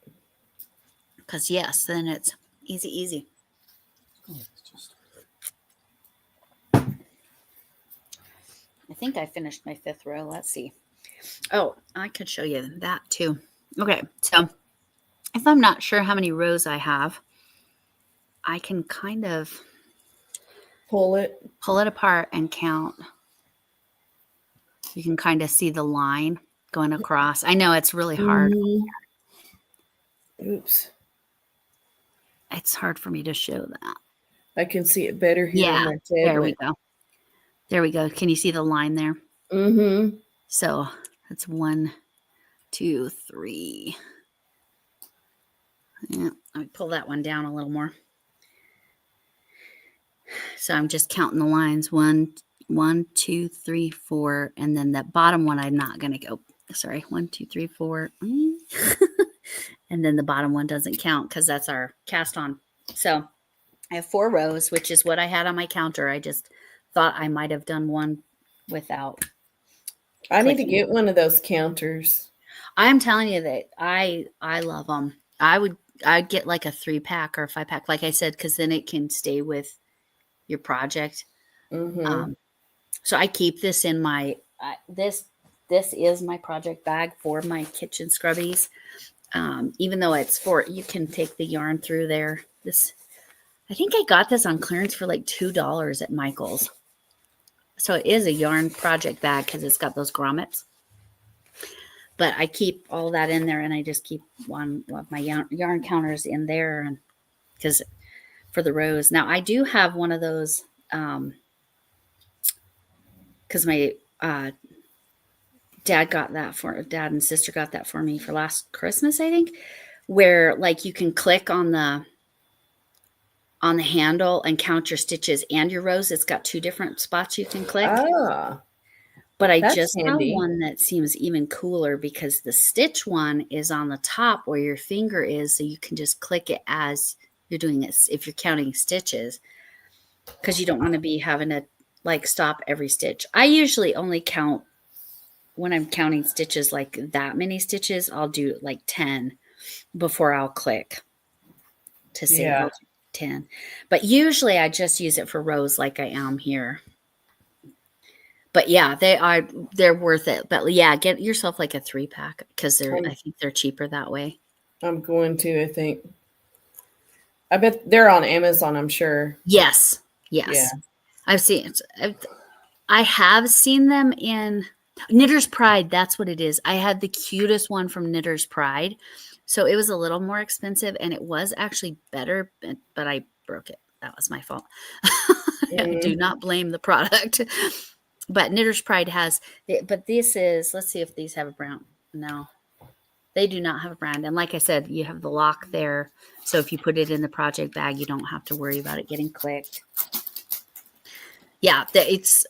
Because yes, then it's easy. I think I finished my 5th row. Let's see. Oh, I could show you that too. Okay, so if I'm not sure how many rows I have, I can kind of pull it apart and count. You can kind of see the line going across. I know it's really hard. Oops. It's hard for me to show that. I can see it better here on my tablet. There we go. Can you see the line there? So that's 1, 2, 3. Yeah, let me pull that one down a little more. So I'm just counting the lines. 1, 2, 3, 4, and then that bottom one I'm not going to go. Sorry, 1, 2, 3, 4. And then the bottom one doesn't count because that's our cast on. So I have 4 rows, which is what I had on my counter. I just thought I might have done one without. I need to get one of those counters. I'm telling you that I love them. I'd get like a 3-pack or a 5-pack, like I said, because then it can stay with your project. Mm-hmm. So I keep this in my this is my project bag for my kitchen scrubbies. Even though it's for, you can take the yarn through there. I think I got this on clearance for like $2 at Michael's. So it is a yarn project bag because it's got those grommets. But I keep all that in there, and I just keep one of my yarn counters in there, and because for the rows. Now I do have one of those because my dad and sister got that for me for last Christmas, I think, where like you can click on the handle and count your stitches and your rows. It's got 2 different spots you can click. But I just have one that seems even cooler because the stitch one is on the top where your finger is, so you can just click it as you're doing it if you're counting stitches, because you don't want to be having to like stop every stitch. I usually only count when I'm counting stitches like that many stitches. I'll do like 10 before I'll click to say 10. But usually I just use it for rows like I am here. But yeah, they're worth it. But yeah, get yourself like a 3-pack because I think they're cheaper that way. I'm going to, I think. I bet they're on Amazon, I'm sure. Yes. Yeah. I have seen them in Knitter's Pride. That's what it is. I had the cutest one from Knitter's Pride. So it was a little more expensive and it was actually better, but I broke it. That was my fault. I do not blame the product. But Knitter's Pride has, but this is, let's see if these have a brand. No, they do not have a brand. And like I said, you have the lock there. So if you put it in the project bag, you don't have to worry about it getting clicked. Yeah, it's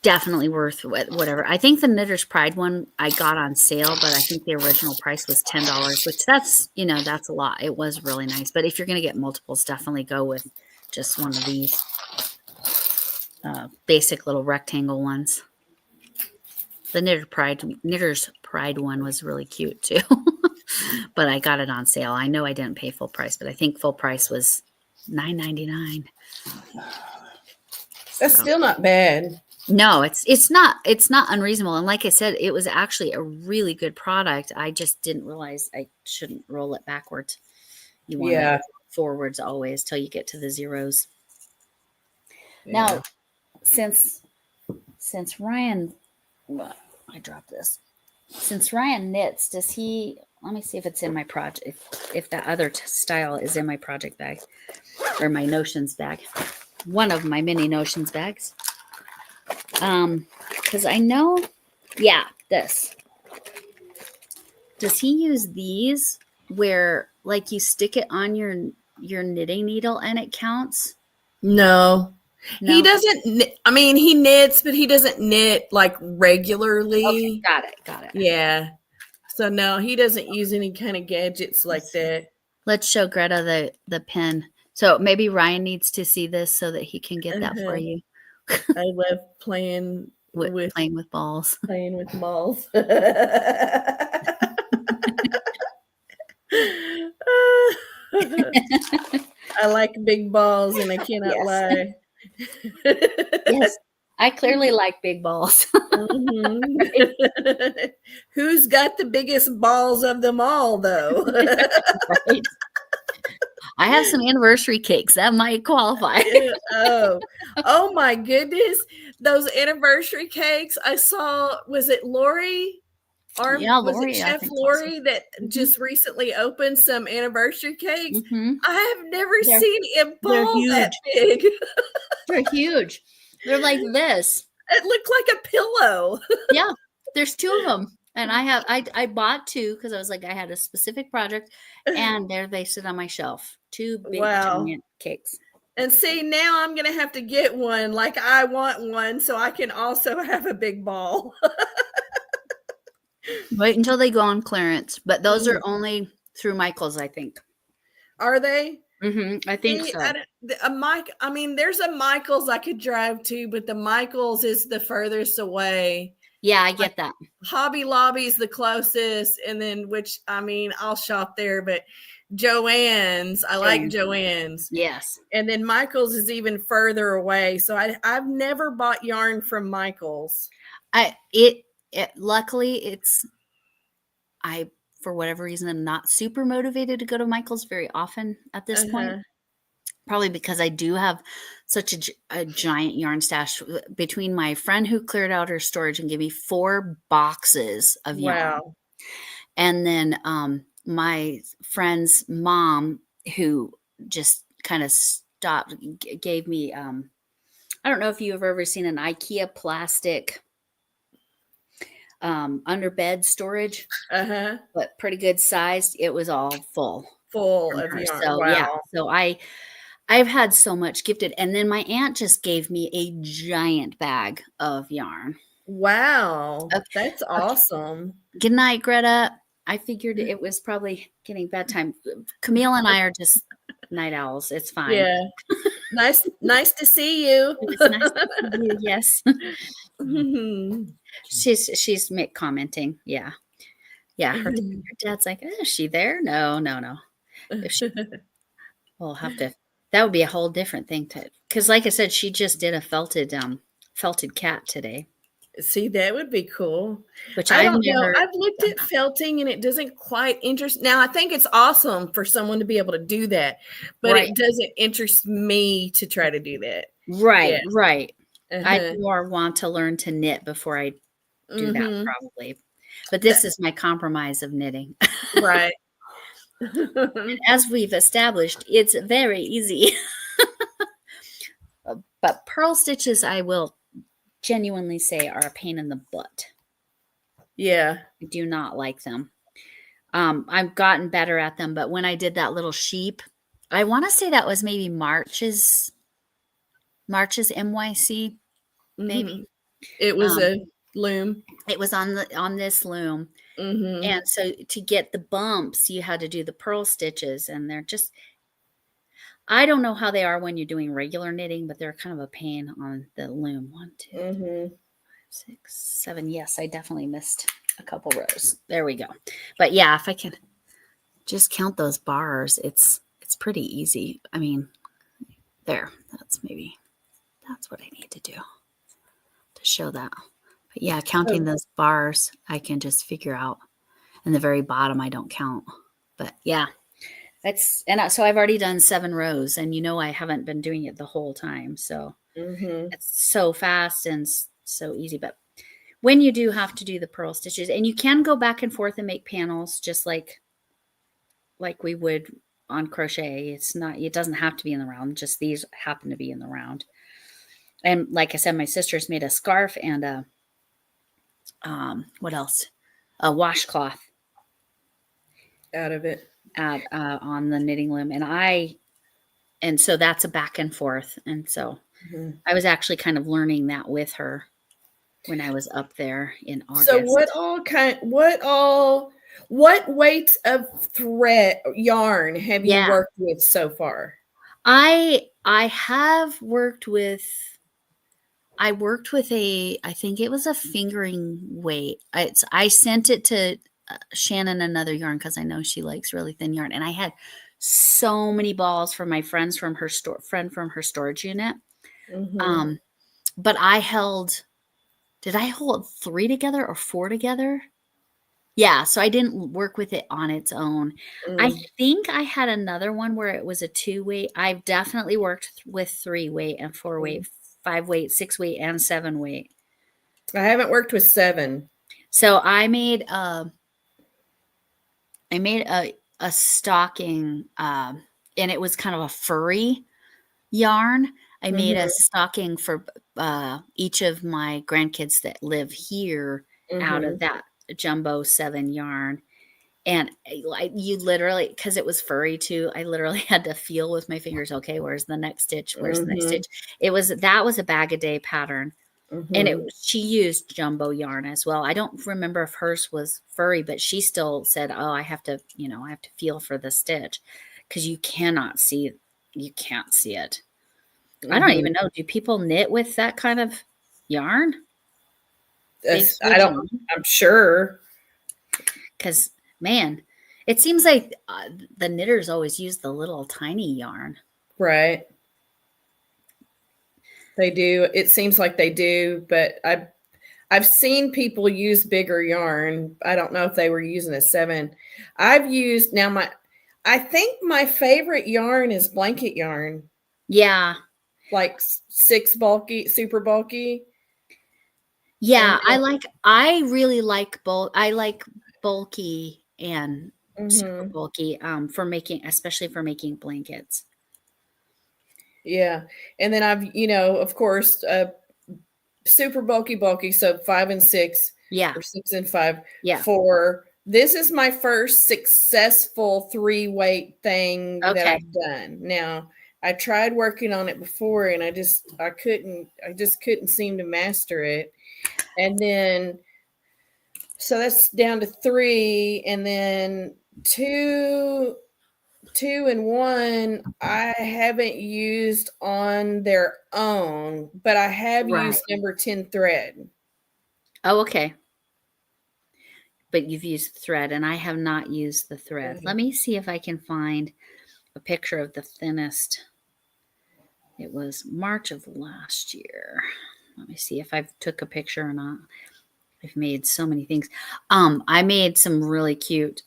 definitely worth whatever. I think the Knitter's Pride one I got on sale, but I think the original price was $10, which that's a lot. It was really nice. But if you're going to get multiples, definitely go with just one of these. Basic little rectangle ones. The Knitter's Pride one was really cute too. But I got it on sale. I know I didn't pay full price, but I think full price was $9.99. That's still not bad. No, it's not unreasonable. And like I said, it was actually a really good product. I just didn't realize I shouldn't roll it backwards. You want it forwards always till you get to the zeros. Yeah. Now, since Ryan, I dropped this. Since Ryan knits, does he? Let me see if it's in my project. If that other style is in my project bag or my notions bag, one of my mini notions bags. Because I know, this. Does he use these where like you stick it on your knitting needle and it counts? No. He doesn't. I mean, he knits, but he doesn't knit like regularly. Okay, got it. Yeah. So no, he doesn't use any kind of gadgets like that. Let's show Greta the pin. So maybe Ryan needs to see this so that he can get that for you. I love playing with balls. Playing with balls. I like big balls, and I cannot lie. Yes, I clearly like big balls. Mm-hmm. Who's got the biggest balls of them all, though? Right. I have some anniversary cakes that might qualify. Oh my goodness! Those anniversary cakes I saw. Was it Lori? Lori, was it Chef Lori that just recently opened some anniversary cakes? Mm-hmm. I have never seen a ball that big. They're huge. They're like this. It looked like a pillow. Yeah, there's 2 of them, and I bought 2 because I was like I had a specific project, and there they sit on my shelf. 2 big giant cakes. And see, now I'm gonna have to get one. Like I want one so I can also have a big ball. Wait until they go on clearance, but those are only through Michael's, I think. Are they? Mm-hmm, I think so. I mean, there's a Michael's I could drive to, but the Michael's is the furthest away. Yeah, I get that. Hobby Lobby's the closest, and then I'll shop there, but Joann's. I like Joann's. Yes. And then Michael's is even further away. So I've never bought yarn from Michael's. Luckily for whatever reason, I'm not super motivated to go to Michael's very often at this point. Probably because I do have such a giant yarn stash between my friend who cleared out her storage and gave me 4 boxes of yarn. Wow. And then my friend's mom, who just kind of stopped, gave me, I don't know if you've ever seen an IKEA plastic under bed storage, but pretty good sized. It was all full of yarn. So wow. yeah, so I've had so much gifted. And then my aunt just gave me a giant bag of yarn. Wow. Okay. That's awesome. Good night, Greta. I figured it was probably getting bedtime. Camille and I are just night owls. It's fine. Yeah. Nice to see you. It's nice to see you. Yes. She's commenting. Yeah. Yeah. Her dad's like, is she there? No. We'll have to. That would be a whole different thing because like I said, she just did a felted cat today. See, that would be cool. Which I don't know. I've looked at felting and it doesn't quite interest. Now, I think it's awesome for someone to be able to do that, but it doesn't interest me to try to do that. Right, yeah. Right. I more want to learn to knit before I do that probably. But this is my compromise of knitting. Right. As we've established, it's very easy. But purl stitches, I will genuinely say, are a pain in the butt. Yeah. I do not like them. I've gotten better at them, but when I did that little sheep, I want to say that was maybe March's MYC, maybe. It was a loom. It was on this loom. And so to get the bumps, you had to do the purl stitches, and they're just, I don't know how they are when you're doing regular knitting, but they're kind of a pain on the loom. 1, 2, 3, 5, 6, 7. Yes, I definitely missed a couple rows. There we go. But yeah, if I can just count those bars, it's pretty easy. I mean, there, that's what I need to do to show that. But yeah, counting those bars, I can just figure out. And the very bottom, I don't count. But yeah. So I've already done 7 rows, and I haven't been doing it the whole time. So it's so fast and so easy. But when you do have to do the purl stitches, and you can go back and forth and make panels just like we would on crochet. It doesn't have to be in the round. Just these happen to be in the round. And like I said, my sister's made a scarf and what else? A washcloth out of it. On the knitting loom, and so that's a back and forth, and so I was actually kind of learning that with her when I was up there in August. So what weights of yarn have you worked with so far? I worked with I think it was a fingering weight. I sent it to Shannon another yarn because I know she likes really thin yarn, and I had so many balls from my friends from her storage unit. But did I hold 3 together or 4 together? Yeah, so I didn't work with it on its own. I think I had another one where it was a 2 weight. I've definitely worked with 3 weight and 4 weight, 5 weight, 6 weight, and 7 weight. I haven't worked with 7. So I made a stocking, and it was kind of a furry yarn. I made a stocking for each of my grandkids that live here out of that jumbo 7 yarn. And you literally, because it was furry too, I literally had to feel with my fingers, okay, where's the next stitch? Where's the next stitch? That was a bag a day pattern. And she used jumbo yarn as well. I don't remember if hers was furry, but she still said, oh, I have to feel for the stitch because you can't see it. I don't even know. Do people knit with that kind of yarn? I'm sure. Because man, It seems like the knitters always use the little tiny yarn. Right. They do. It seems like they do, but I've seen people use bigger yarn. I don't know if they were using a 7. I've used now I think my favorite yarn is blanket yarn. Yeah. Like 6 bulky, super bulky. Yeah, I really like both. I like bulky and super bulky especially for making blankets. Yeah. And then I've, of course, super bulky, so 5 and 6. Yeah. Or 6 and 5. Yeah. This is my first successful 3-weight thing that I've done. Now, I tried working on it before and I just couldn't seem to master it. And then so that's down to 3, and then 2 and 1 I haven't used on their own, but I have used number 10 thread. Oh, okay. But you've used thread, and I have not used the thread. Let me see if I can find a picture of the thinnest. It was March of last year. Let me see if I took a picture or not. I've made so many things. I made some really cute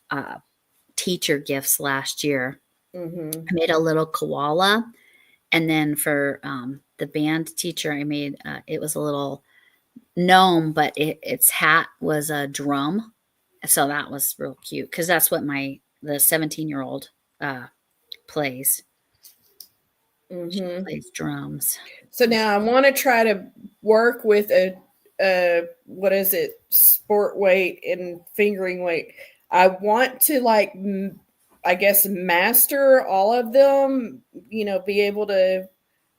teacher gifts last year. I made a little koala, and then for the band teacher, I made it was a little gnome, but its hat was a drum. So that was real cute because that's what the 17-year-old plays. She plays drums. So now I want to try to work with a what is it? Sport weight and fingering weight. I want to I guess master all of them, be able to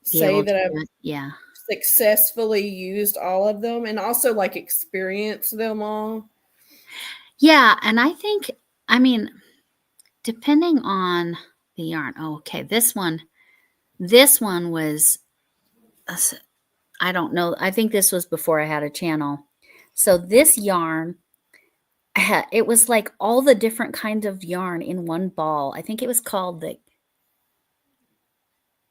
say that I've successfully used all of them and also experience them all. Yeah. And I think, depending on the yarn. Oh, okay. This one was, I don't know. I think this was before I had a channel. So this yarn, it was like all the different kinds of yarn in one ball. I think it was called the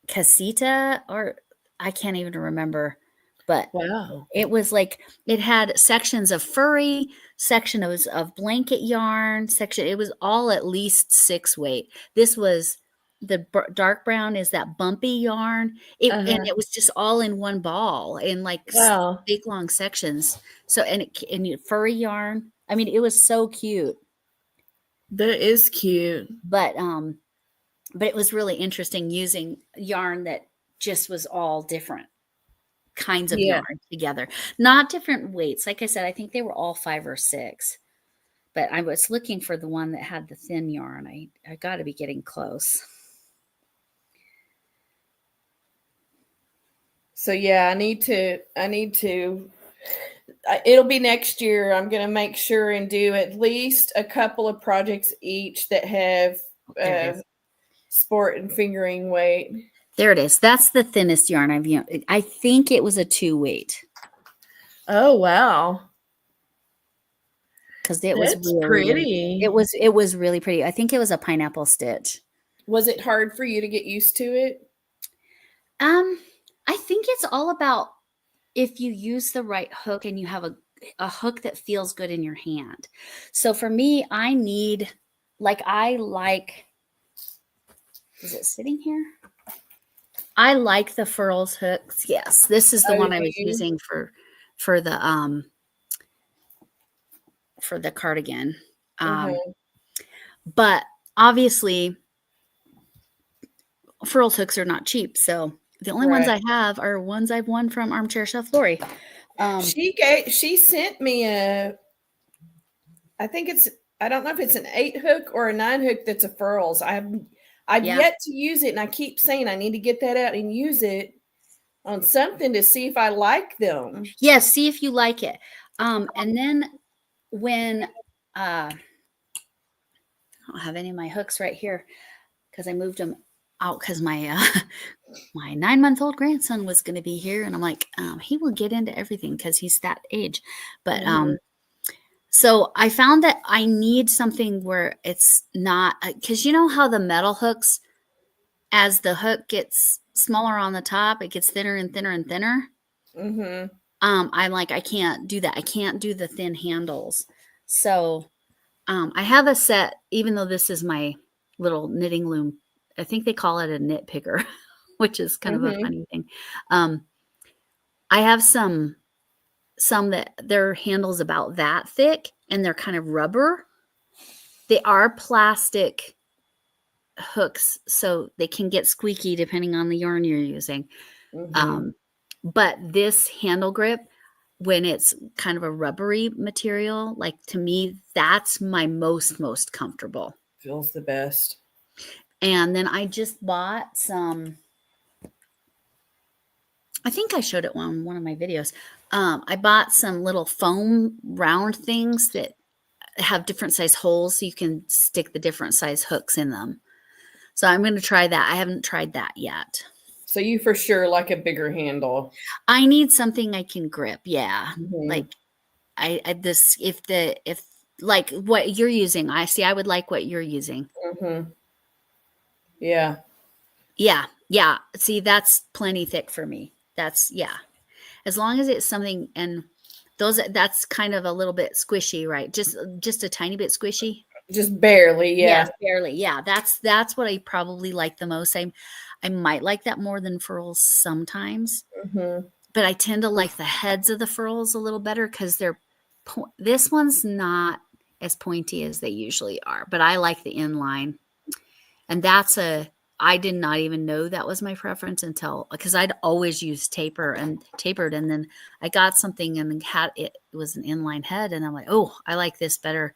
casita, or I can't even remember. But wow, it was like it had sections of furry, section of blanket yarn, section. It was all at least 6 weight. This was the dark brown is that bumpy yarn. And it was just all in one ball in big long sections. So and furry yarn. It was so cute. That is cute. But it was really interesting using yarn that just was all different kinds of yarn together, not different weights. Like I said, I think they were all 5 or 6, but I was looking for the one that had the thin yarn. I got to be getting close. So yeah, I need to, it'll be next year. I'm going to make sure and do at least a couple of projects each that have sport and fingering weight. There it is. That's the thinnest yarn I've used. I think it was a 2 weight. Oh, wow. Because it was really pretty. It was really pretty. I think it was a pineapple stitch. Was it hard for you to get used to it? I think it's all about if you use the right hook and you have a hook that feels good in your hand. So for me, I need, is it sitting here? I like the Furls hooks. Yes, this is the one I was using for the cardigan. But obviously, Furls hooks are not cheap, so the only ones I have are ones I've won from Armchair Chef Lori. She sent me I don't know if it's an 8 hook or a 9 hook that's a Furls. I've yet to use it, and I keep saying I need to get that out and use it on something to see if I like them. Yes, see if you like it. And then when I don't have any of my hooks right here because I moved them out because my 9-month-old grandson was going to be here, and I'm like, he will get into everything because he's that age. But So I found that I need something where it's not, because you know how the metal hooks, as the hook gets smaller on the top, it gets thinner and thinner and thinner. Mm-hmm. I'm like, I can't do that. I can't do the thin handles. So I have a set, even though this is my little knitting loom. I think they call it a knit picker, which is kind of a funny thing. I have some that their handles about that thick and they're kind of rubber. They are plastic hooks, so they can get squeaky depending on the yarn you're using. But this handle grip, when it's kind of a rubbery material, like to me, that's my most comfortable. Feels the best. And then I just bought some, I think I showed it on one of my videos. I bought some little foam round things that have different size holes so you can stick the different size hooks in them. So I'm going to try that. I haven't tried that yet. So you for sure like a bigger handle. I need something I can grip. Yeah. Like if like what you're using, I would like what you're using. Yeah. Yeah. See, that's plenty thick for me. That's as long as it's something, and that's kind of a little bit squishy, right? Just a tiny bit squishy. Just barely, yeah. Yes, barely. Yeah, that's what I probably like the most. I might like that more than furls sometimes, but I tend to like the heads of the furls a little better because this one's not as pointy as they usually are, but I like the inline, and I did not even know that was my preference until, because I'd always used tapered, and then I got something and it was an inline head, and I'm like, oh, I like this better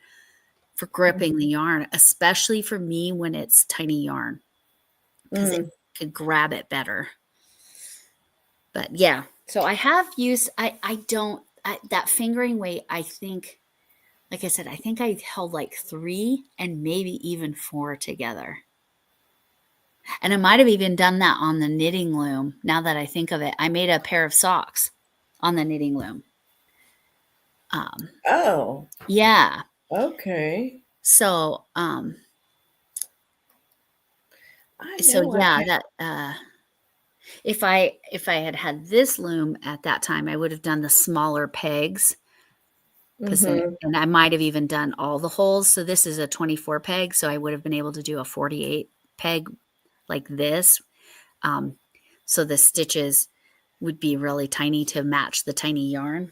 for gripping the yarn, especially for me when it's tiny yarn, because it could grab it better. But yeah, so I have used, that fingering weight, I think, like I said, I think I held like 3 and maybe even 4 together. And I might have even done that on the knitting loom. Now that I think of it, I made a pair of socks on the knitting loom. Oh. Yeah. Okay. So, if I had this loom at that time, I would have done the smaller pegs, and I might have even done all the holes. So this is a 24 peg, so I would have been able to do a 48 peg like this. So the stitches would be really tiny to match the tiny yarn,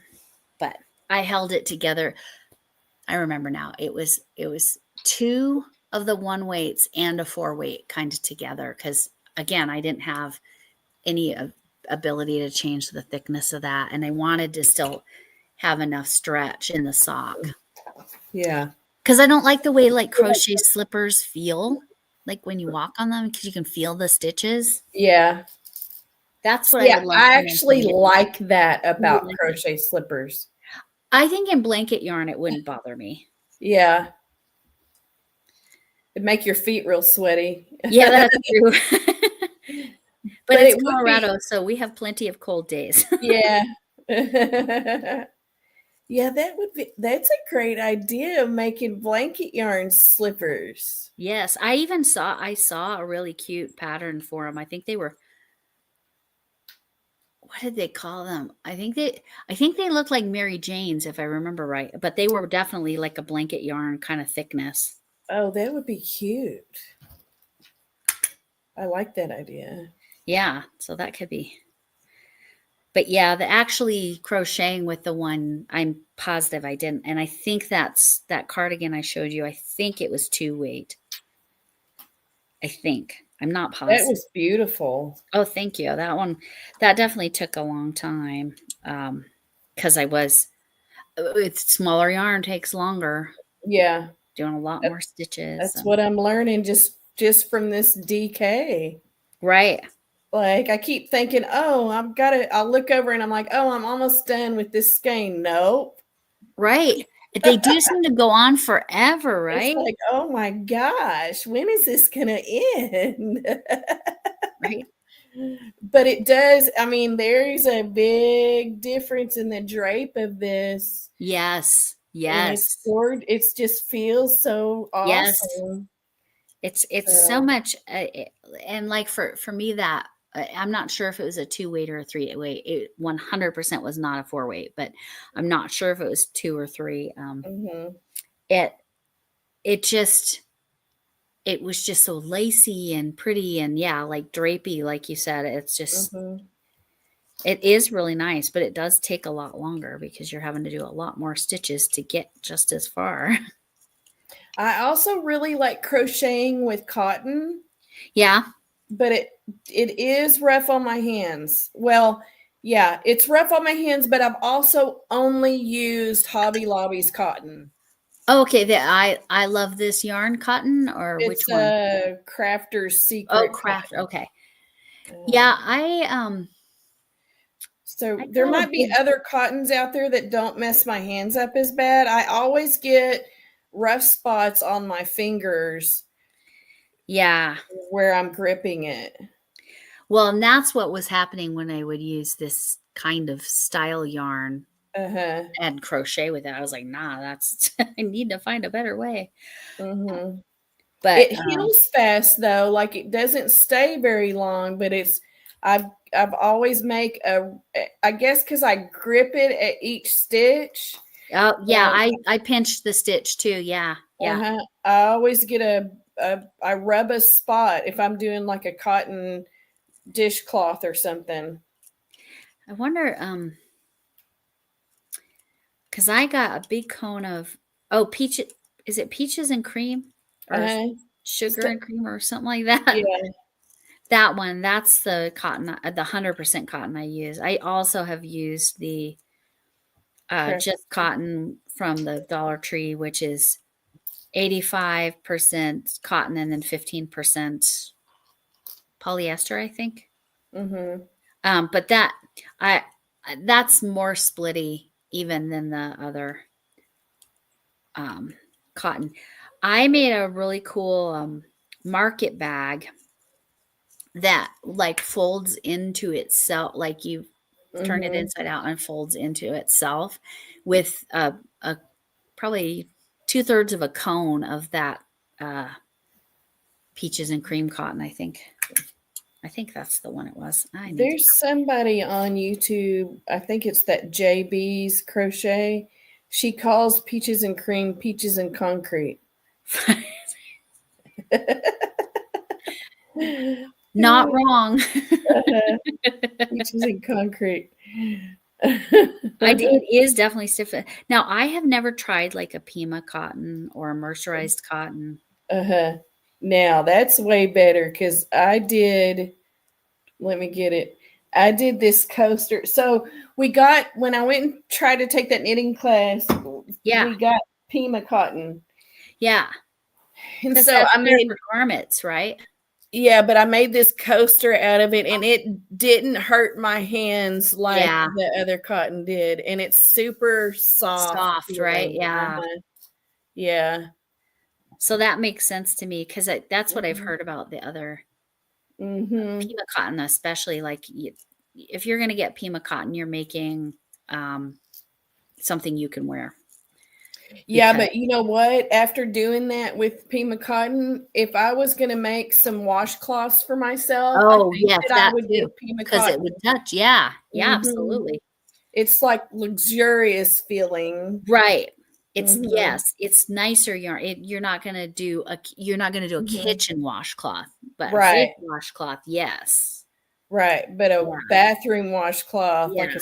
but I held it together. I remember now it was 2 of the 1 weights and a 4 weight kind of together, because again, I didn't have any ability to change the thickness of that, and I wanted to still have enough stretch in the sock. Yeah, because I don't like the way like crochet slippers feel like when you walk on them, because you can feel the stitches. Yeah, that's what I would love. I actually like that about crochet slippers. I think in blanket yarn it wouldn't bother me. Yeah, it'd make your feet real sweaty. Yeah, that's true. But it's Colorado, so we have plenty of cold days. Yeah. Yeah, that's a great idea, making blanket yarn slippers. Yes, I saw a really cute pattern for them. I think they were, what did they call them? I think they looked like Mary Jane's, if I remember right, but they were definitely like a blanket yarn kind of thickness. Oh, that would be cute. I like that idea. Yeah, so that could be. But yeah, the actually crocheting with the one, I'm positive I didn't. And I think that cardigan I showed you, I think it was 2 weight. I think. I'm not positive. That was beautiful. Oh, thank you. That definitely took a long time. Because it's smaller yarn takes longer. Yeah. Doing a lot more stitches. That's what I'm learning just from this DK. Right. Like I keep thinking, oh, I'll look over and I'm like, oh, I'm almost done with this skein. Nope. Right. They do seem to go on forever, right? It's like, oh my gosh, when is this going to end? Right. But it does. I mean, there is a big difference in the drape of this. Yes. And it's Yes. stored. It's just feels so Yes. awesome. It's so much, and like for me that I'm not sure if it was a 2-weight or a 3-weight. It 100% was not a 4-weight, but I'm not sure if it was 2 or 3. It just it was just so lacy and pretty and yeah, like drapey, like you said. It's just it is really nice, but it does take a lot longer because you're having to do a lot more stitches to get just as far. I also really like crocheting with cotton. Yeah. But it is rough on my hands. Well, yeah, it's rough on my hands, but I've also only used Hobby Lobby's cotton. Oh, okay, I love this yarn cotton, or which It's one? a Crafter's Secret. Oh, craft. Cotton. Okay. Yeah, So there might be other cottons out there that don't mess my hands up as bad. I always get rough spots on my fingers. Yeah. Where I'm gripping it. Well, and that's what was happening when I would use this kind of style yarn and crochet with it. I was like, nah, that's I need to find a better way. But it heals fast though. Like it doesn't stay very long, but I've always make I guess because I grip it at each stitch. Oh yeah, I pinched the stitch too. Yeah. Yeah. I always get I rub a spot if I'm doing like a cotton dishcloth or something. I wonder, because I got a big cone of peach. Is it peaches and cream or sugar and cream or something like that? Yeah. That one, that's the cotton, the 100% cotton I use. I also have used the just cotton from the Dollar Tree, which is 85% cotton and then 15% polyester, I think. But that's more splitty even than the other cotton. I made a really cool market bag that like folds into itself, like you turn it inside out and folds into itself with a probably 2/3 of a cone of that peaches and cream cotton. I think that's the one it was. There's somebody on YouTube, I think it's that JB's Crochet. She calls peaches and cream peaches and concrete. Not wrong. Peaches and concrete. It is definitely stiff. Now, I have never tried like a Pima cotton or a mercerized cotton. Now, that's way better because I did, let me get it. I did this coaster. So when I went and tried to take that knitting class, we got Pima cotton. Yeah. And so I made garments, right? Yeah, but I made this coaster out of it and it didn't hurt my hands like the other cotton did. And it's super soft. Right? Yeah. Yeah. So that makes sense to me because that's what I've heard about the other Pima cotton, especially like if you're going to get Pima cotton, you're making something you can wear. Yeah, but you know what? After doing that with Pima cotton, if I was going to make some washcloths for myself, that would do Pima because cotton. It would touch. Yeah, absolutely. It's like luxurious feeling, right? It's it's nicer yarn. You're not going to do a kitchen washcloth, but a fake washcloth, yes, right. But a bathroom washcloth, like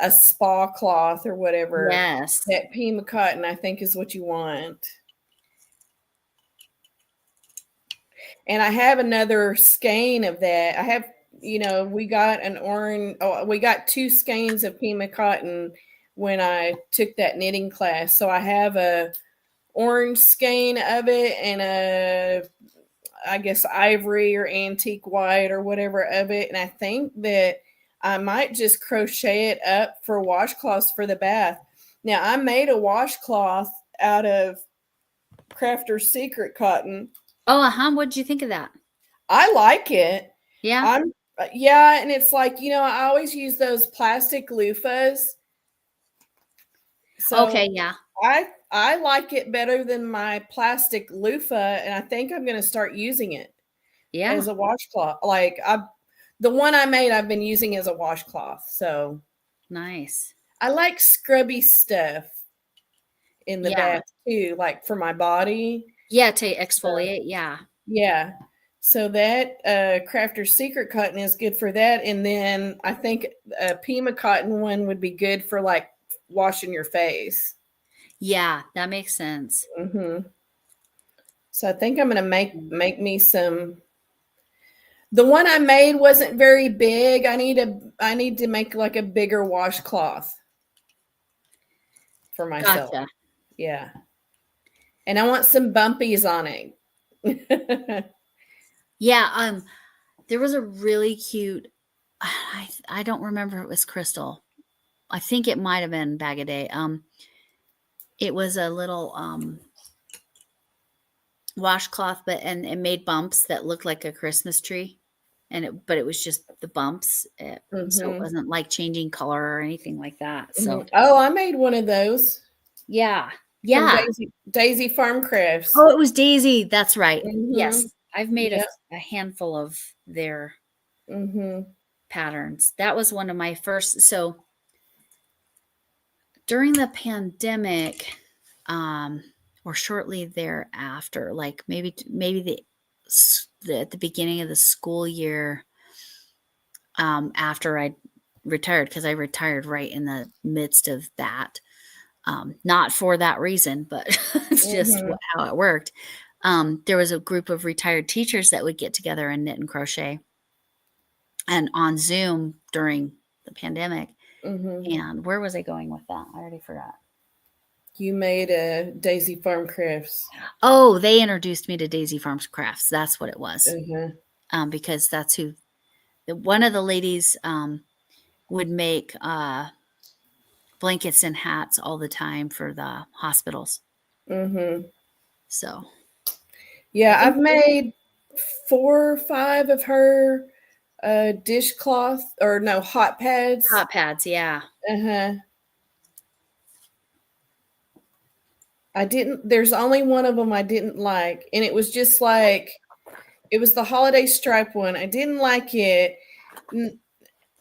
a spa cloth or whatever. Yes. That Pima cotton, I think, is what you want. And I have another skein of that. I have, we got we got 2 skeins of Pima cotton when I took that knitting class. So I have a orange skein of it and I guess ivory or antique white or whatever of it. And I think that I might just crochet it up for washcloths for the bath. Now, I made a washcloth out of Crafter's Secret cotton. Oh, what'd you think of that? I like it. Yeah. And it's like, I always use those plastic loofahs. So okay, yeah. I like it better than my plastic loofah, and I think I'm going to start using it Yeah. as a washcloth. Like the one I made, I've been using as a washcloth. So Nice. I like scrubby stuff in the Yeah. bath too, like for my body. Yeah, to exfoliate. Yeah. Yeah. So that Crafter's Secret cotton is good for that. And then I think a Pima cotton one would be good for like washing your face. Yeah, that makes sense. Mm-hmm. So I think I'm going to make me some. The one I made wasn't very big. I need to make like a bigger washcloth for myself. Gotcha. Yeah. And I want some bumpies on it. Yeah, there was a really cute I don't remember if it was crystal. I think it might have been Bag a Day. It was a little washcloth, but and it made bumps that looked like a Christmas tree. But it was just the bumps. So it wasn't like changing color or anything like that. So Oh, I made one of those. yeah. From Daisy Farm Crafts. Oh, it was Daisy. That's right. Mm-hmm. Yes. I've made a handful of their patterns. That was one of my first. So during the pandemic, or shortly thereafter, like maybe at the beginning of the school year, after I retired, because I retired right in the midst of that. Not for that reason, but it's just how it worked. There was a group of retired teachers that would get together and knit and crochet, and on Zoom during the pandemic. And where was I going with that? I already forgot. You made a Daisy Farm Crafts. Oh, they introduced me to Daisy Farms Crafts. That's what it was. Because that's who one of the ladies would make blankets and hats all the time for the hospitals. So yeah, I've made 4 or 5 of her dishcloth hot pads. Hot pads, yeah. There's only one of them I didn't like, and it was just like, it was the holiday stripe one. I didn't like it.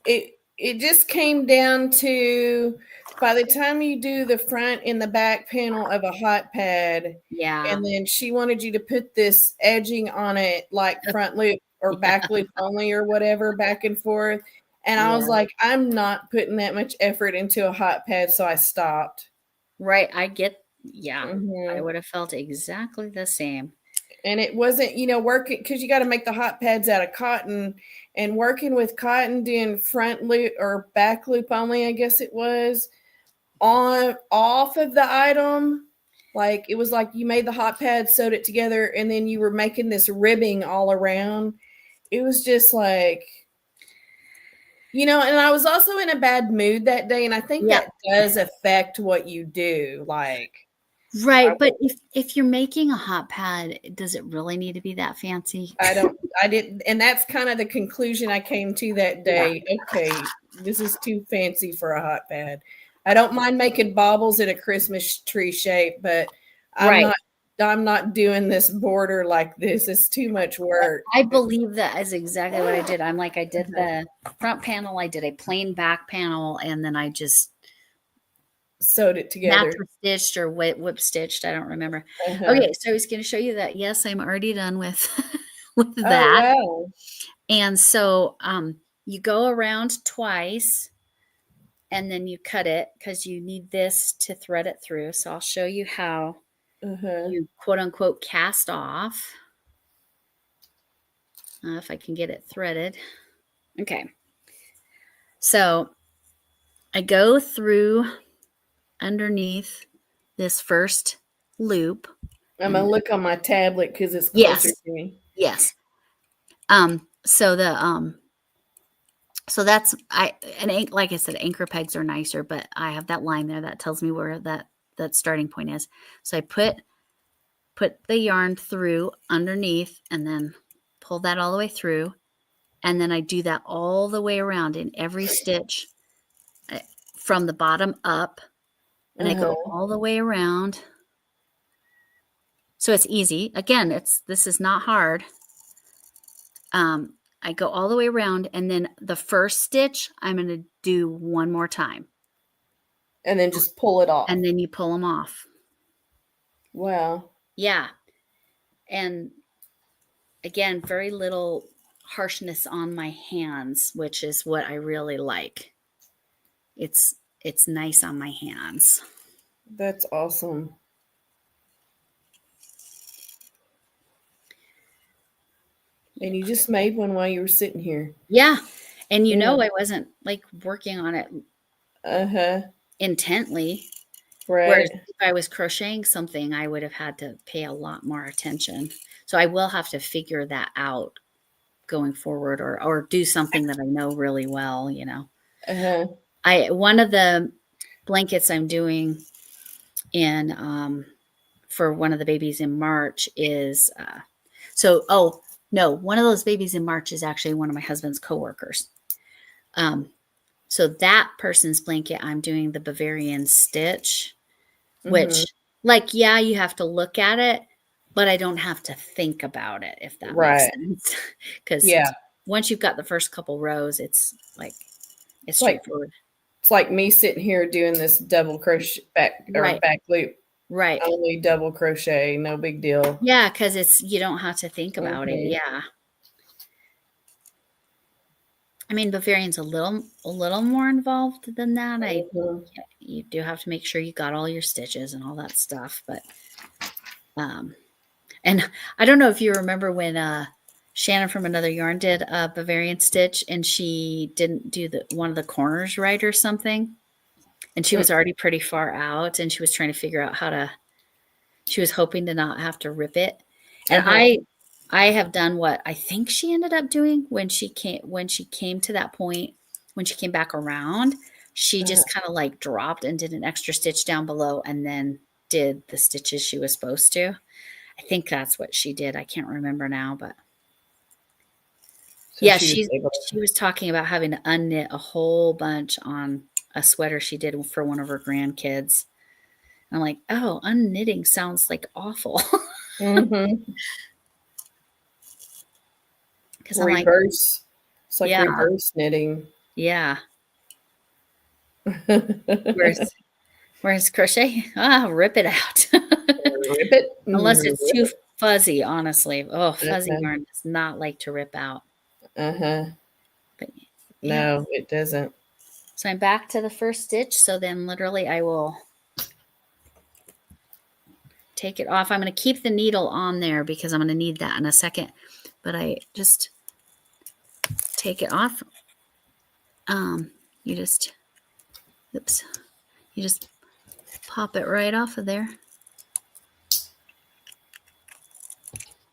It just came down to, by the time you do the front and the back panel of a hot pad, and then she wanted you to put this edging on it, like front loop or back loop only or whatever, back and forth. And I was like, I'm not putting that much effort into a hot pad, so I stopped. Right, I would have felt exactly the same. And it wasn't, working, because you got to make the hot pads out of cotton, and working with cotton, doing front loop or back loop only, I guess it was, off of the item. Like, it was like you made the hot pad, sewed it together, and then you were making this ribbing all around. It was just like, and I was also in a bad mood that day, and I think that does affect what you do. Like, right, but if you're making a hot pad, does it really need to be that fancy? I didn't, and that's kind of the conclusion I came to that day. Okay, this is too fancy for a hot pad. I don't mind making baubles in a Christmas tree shape, but I'm not doing this border like this. It's too much work. I believe that is exactly what I did. I did the front panel, I did a plain back panel, and then I just sewed it together. Mattress stitched or whip stitched. I don't remember. Okay, so I was going to show you that. Yes, I'm already done with that. Oh, wow. And so you go around twice, and then you cut it because you need this to thread it through. So I'll show you how you quote unquote cast off. If I can get it threaded. Okay. So I go through underneath this first loop. I'm gonna look on my tablet because it's closer to me. Yes. So that's like I said, anchor pegs are nicer, but I have that line there that tells me where that starting point is. So I put the yarn through underneath and then pull that all the way through, and then I do that all the way around in every stitch from the bottom up. and I go all the way around. So it's easy. Again, this is not hard. I go all the way around, and then the first stitch, I'm going to do one more time. And then just pull it off. And then you pull them off. Wow. Yeah. And again, very little harshness on my hands, which is what I really like. It's nice on my hands. That's awesome. And you just made one while you were sitting here. Yeah. And I wasn't like working on it intently. Right. Whereas if I was crocheting something, I would have had to pay a lot more attention. So I will have to figure that out going forward, or do something that I know really well, One of the blankets I'm doing for one of the babies in March is one of those babies in March is actually one of my husband's coworkers. So that person's blanket, I'm doing the Bavarian stitch, which you have to look at it, but I don't have to think about it, if that makes sense. Because once you've got the first couple rows, it's straightforward. It's like me sitting here doing this double crochet back loop. Right. Only double crochet, no big deal. Yeah, because you don't have to think about it. Yeah. I mean, Bavarian's a little more involved than that. You do have to make sure you got all your stitches and all that stuff. But, and I don't know if you remember when Shannon from Another Yarn did a Bavarian stitch, and she didn't do one of the corners right or something. And she was already pretty far out, and she was trying to figure out she was hoping to not have to rip it. And I have done what I think she ended up doing when she came to that point, when she came back around, she just kind of like dropped and did an extra stitch down below and then did the stitches she was supposed to. I think that's what she did. I can't remember now, but so she was talking about having to unknit a whole bunch on a sweater she did for one of her grandkids. And I'm like, oh, unknitting sounds like awful. Because I'm reverse. It's like reverse knitting. Yeah. Where's crochet? Rip it out. Rip it. Unless it's too fuzzy, honestly. Oh, fuzzy yarn does not like to rip out. But no, it doesn't. So I'm back to the first stitch. So then literally I will take it off. I'm going to keep the needle on there because I'm going to need that in a second. But I just take it off. You just pop it right off of there.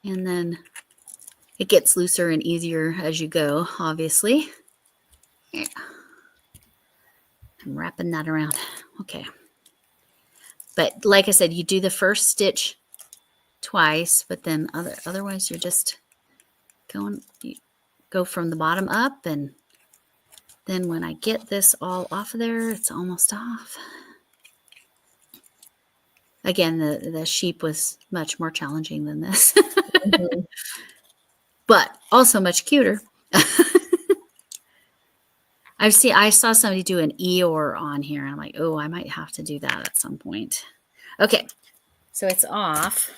And then it gets looser and easier as you go, obviously. Yeah. I'm wrapping that around. Okay. But like I said, you do the first stitch twice, but then otherwise you're just go from the bottom up, and then when I get this all off of there, it's almost off. Again, the sheep was much more challenging than this, but also much cuter. I saw somebody do an Eeyore on here, and I'm like, oh, I might have to do that at some point. Okay, so it's off.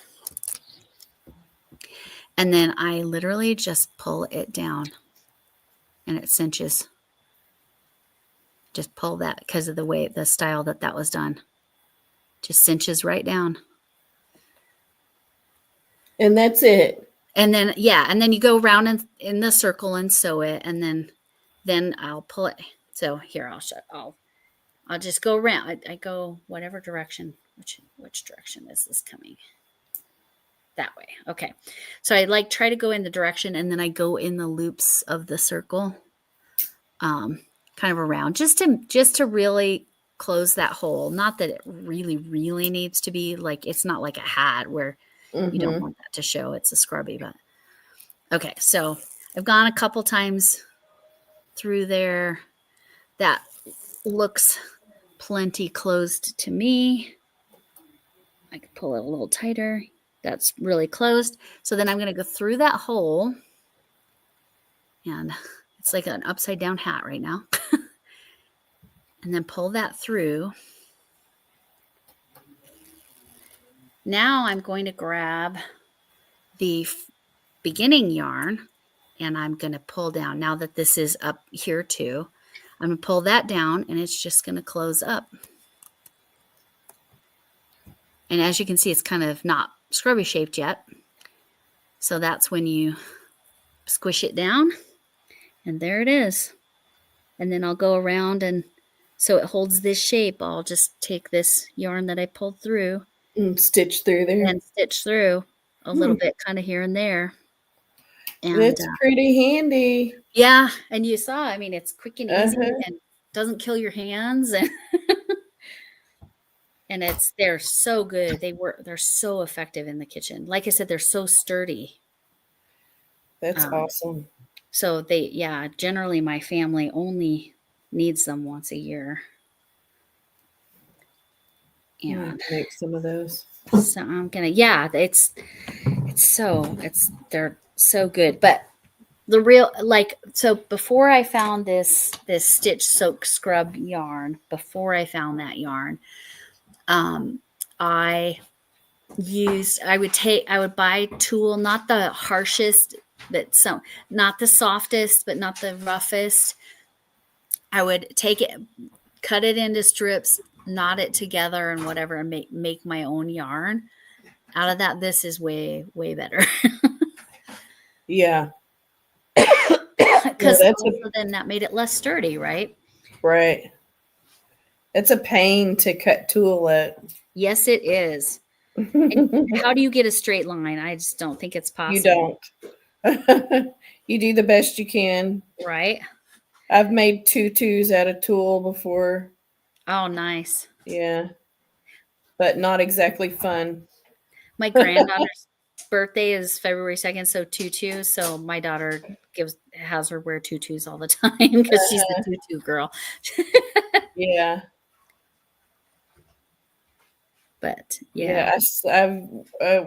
And then I literally just pull it down, and it cinches. Just pull that because of the style that was done. Just cinches right down. And that's it. And then, and then you go around in the circle and sew it, and then I'll pull it. So here, I'll just go around. I go whatever direction. Which direction is this coming? That way. Okay. So I try to go in the direction, and then I go in the loops of the circle, kind of around, just to really close that hole. Not that it really, really needs to be like, it's not like a hat where you don't want that to show. It's a scrubby, but okay. So I've gone a couple times through there. That looks plenty closed to me. I can pull it a little tighter. That's really closed. So then I'm going to go through that hole. And it's like an upside down hat right now. And then pull that through. Now I'm going to grab the beginning yarn and I'm going to pull down. Now that this is up here too, I'm going to pull that down and it's just going to close up. And as you can see, it's kind of not scrubby shaped yet. So that's when you squish it down and there it is. And then I'll go around and so it holds this shape. I'll just take this yarn that I pulled through and stitch through there. And stitch through a little bit kind of here and there. And that's pretty handy. Yeah. And you saw, I mean, it's quick and easy and doesn't kill your hands. And and they're so good. They're so effective in the kitchen. Like I said, they're so sturdy. That's awesome. So generally my family only needs them once a year. And make some of those. So I'm gonna, they're so good. But the real, so before I found this stitch soak scrub yarn, before I found that yarn, I would buy tulle, not the harshest, not the softest, but not the roughest. I would take it, cut it into strips, knot it together and whatever, and make my own yarn out of that. This is way, way better. Yeah. Because then that made it less sturdy, right? Right. It's a pain to cut tulle at. Yes, it is. How do you get a straight line? I just don't think it's possible. You don't. You do the best you can. Right. I've made tutus out of tulle before. Oh, nice. Yeah. But not exactly fun. My granddaughter's birthday is February 2nd, so tutu. So my daughter has her wear tutus all the time because she's the tutu girl. Yeah. But yeah,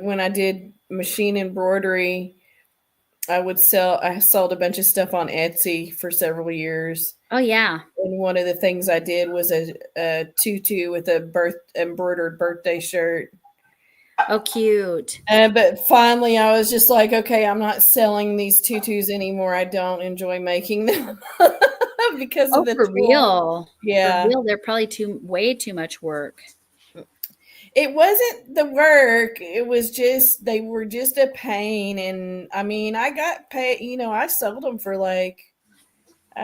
when I did machine embroidery, I sold a bunch of stuff on Etsy for several years. Oh yeah. And one of the things I did was a tutu with a embroidered birthday shirt. Oh, cute. But finally I was just like, okay, I'm not selling these tutus anymore. I don't enjoy making them because of the for tulle. real. Yeah. For real, they're probably way too much work. It wasn't the work. It was just, they were just a pain. And I mean, I got paid, I sold them for I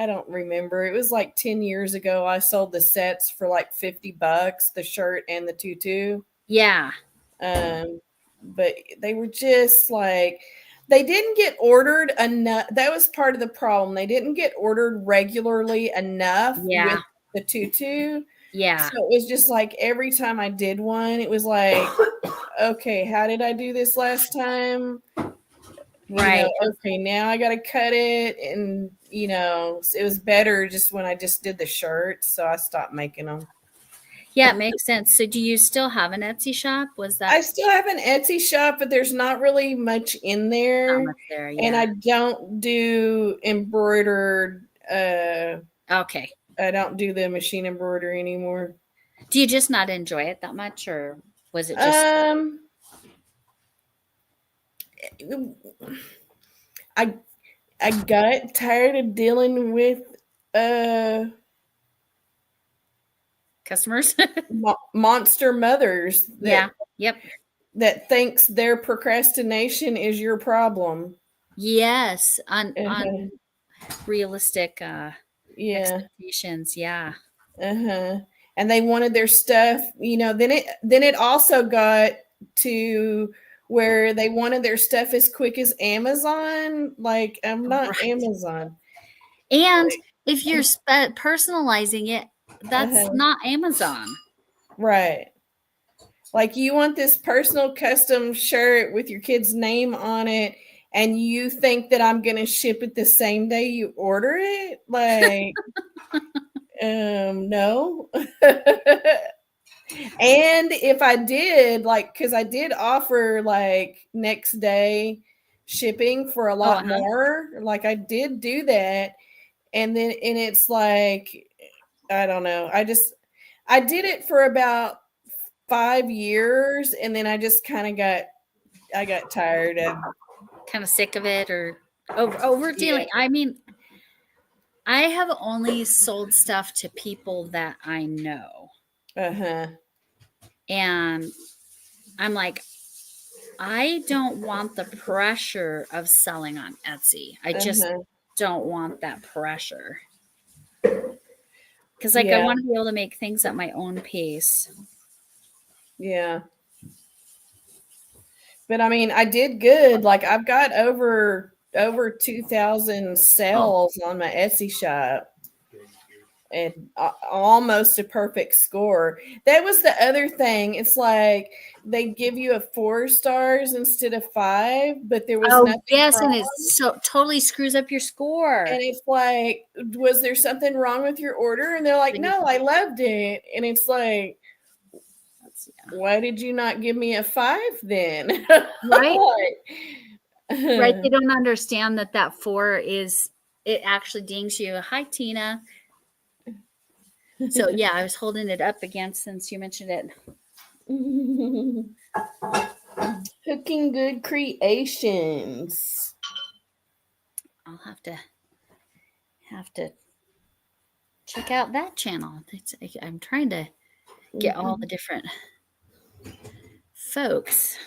don't remember. It was 10 years ago. I sold the sets for $50, the shirt and the tutu. Yeah. But they were just they didn't get ordered enough. That was part of the problem. They didn't get ordered regularly enough with the tutu. Yeah. So it was just every time I did one, it was okay, how did I do this last time? Right. Okay, now I got to cut it. And, it was better just when I just did the shirt. So I stopped making them. Yeah, it makes sense. So do you still have an Etsy shop? I still have an Etsy shop, but there's not really much in there. Not much there, yeah. And I don't do embroidered. Okay. I don't do the machine embroidery anymore. Do you just not enjoy it that much, or was it just? I got tired of dealing with customers, monster mothers. That thinks their procrastination is your problem. Yes, unrealistic expectations. Yeah. And they wanted their stuff. Then it also got to where they wanted their stuff as quick as Amazon. I'm not Amazon. And if you're personalizing it, that's not Amazon. Right. You want this personal custom shirt with your kid's name on it, and you think that I'm going to ship it the same day you order it? No. And if I did, like, because I did offer like next day shipping for a lot more, like I did do that. And it's like, I don't know. I did it for about 5 years, and then I just kind of got tired of, kind of sick of it, or over dealing. I mean, I have only sold stuff to people that I know. And I'm like, I don't want the pressure of selling on Etsy. I just don't want that pressure. Because, like, I want to be able to make things at my own pace. Yeah. But, I mean, I did good. Like, I've got over 2,000 sales on my Etsy shop. And almost a perfect score. That was the other thing. It's like they give you a 4 stars instead of 5, but there was nothing wrong. And it so totally screws up your score. And it's like, was there something wrong with your order? And they're like, no, I loved it. And it's like, why did you not give me a 5 then? Right. Right. They don't understand that 4 is, it actually dings you. Hi, Tina. So, yeah, I was holding it up again since you mentioned it. Cooking Good Creations. I'll have to check out that channel. I'm trying to get all the different folks.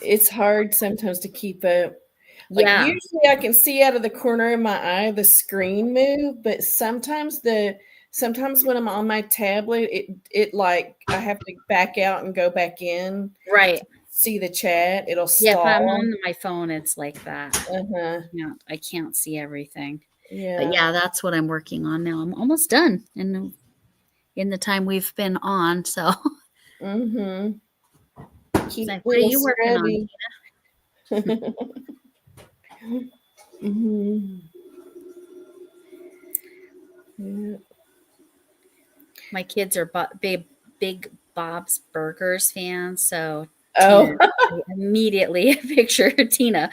It's hard sometimes to keep up. Like, usually I can see out of the corner of my eye the screen move, but sometimes when I'm on my tablet, it like I have to back out and go back in. Right. See the chat. It'll stall. Yeah, if I'm on my phone, it's like that. Yeah, I can't see everything. Yeah. But yeah, that's what I'm working on now. I'm almost done in the time we've been on. So Keep what are you working on, Tina? Yeah. My kids are big Bob's Burgers fans, so Tina, immediately picture Tina.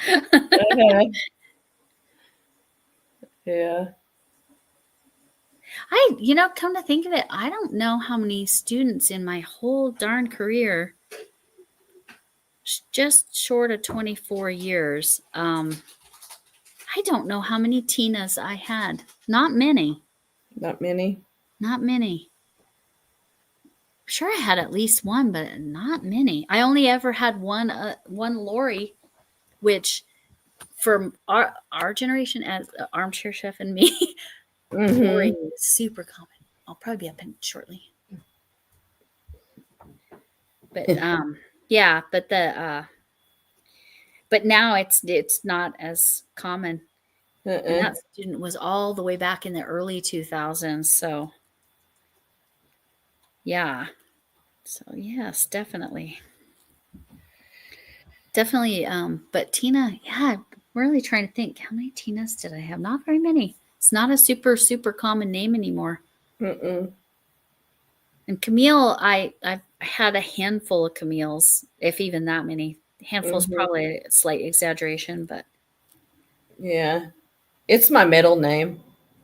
Yeah. Come to think of it, I don't know how many students in my whole darn career, just short of 24 years. I don't know how many Tinas I had. Not many. Not many. I'm sure I had at least one, but not many. I only ever had one Lori, which for our generation as armchair chef and me, Lori is super common. I'll probably be up in shortly. But yeah, but but now it's not as common. And that student was all the way back in the early 2000s. So yeah. So yes, definitely. But Tina, yeah, I'm really trying to think, how many Tinas did I have? Not very many. It's not a super, super common name anymore. And Camille, I had a handful of Camille's, if even that many. Handful's probably a slight exaggeration, but yeah, it's my middle name.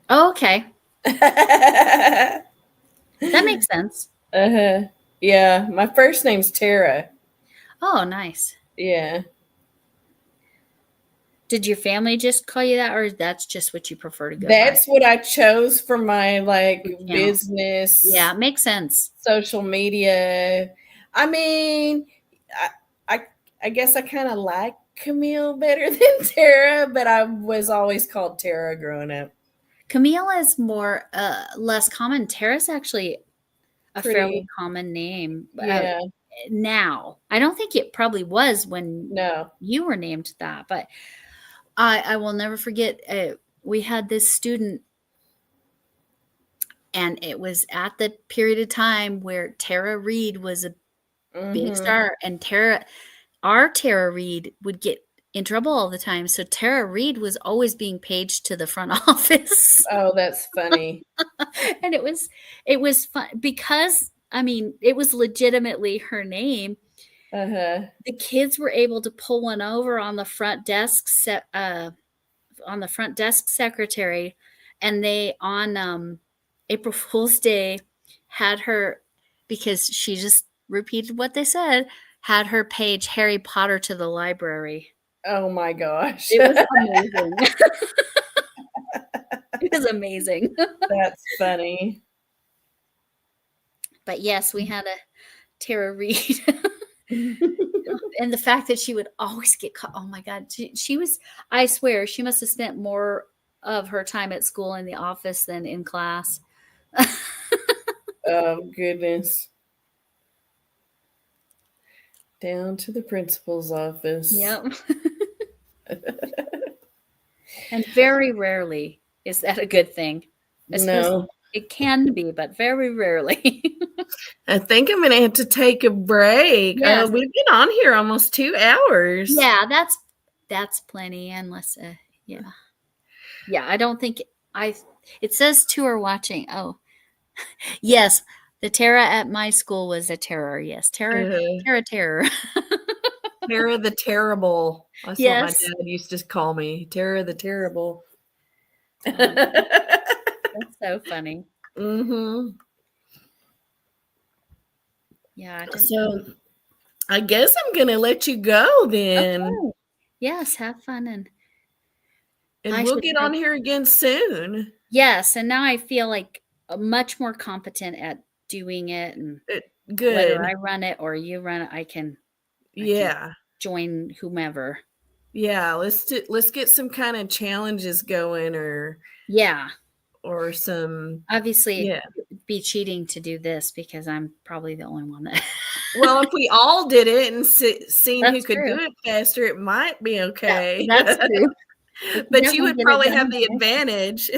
Oh, okay. That makes sense. Yeah, my first name's Tara. Oh, nice. Yeah. Did your family just call you that, or that's just what you prefer to go That's by? what I chose for my business. Yeah, it makes sense. Social media. I mean, I guess I kind of like Camille better than Tara, but I was always called Tara growing up. Camille is more less common. Tara's actually a fairly common name. Yeah. Now, I don't think it probably was when you were named that, but I will never forget. We had this student, and it was at the period of time where Tara Reid was a big star, and our Tara Reid would get in trouble all the time. So Tara Reid was always being paged to the front office. Oh, that's funny. And it was fun because I mean, it was legitimately her name. Uh-huh. The kids were able to pull one over on the front desk secretary, and they on April Fool's Day had her, because she just repeated what they said, had her page Harry Potter to the library. Oh my gosh. It was amazing. It was amazing. That's funny. But yes, we had a Tara Reid. And the fact that she would always get caught. Oh my God. She was, I swear, she must have spent more of her time at school in the office than in class. Oh, goodness. Down to the principal's office. Yep. And very rarely is that a good thing. No. It can be, but very rarely. I think I'm going to have to take a break. Yes. We've been on here almost 2 hours. Yeah, that's plenty. Unless, yeah. I don't think it says 2 are watching. Oh, yes. The Tara at my school was a terror. Yes. Terror. Terror. Tara the Terrible. That's Yes. what my dad used to call me. Tara the Terrible. That's so funny. Mm-hmm. Yeah. So I guess I'm going to let you go then. Okay. Yes. Have fun. And we'll get on here again soon. Yes. And now I feel like much more competent at doing it. And good. Whether I run it or you run it, I can join whomever. Yeah. Let's get some kind of challenges going or some. Obviously, it'd be cheating to do this because I'm probably the only one that. Well, if we all did it and seen who could true. do it faster, it might be okay. Yeah, that's true. But you would probably have the advantage.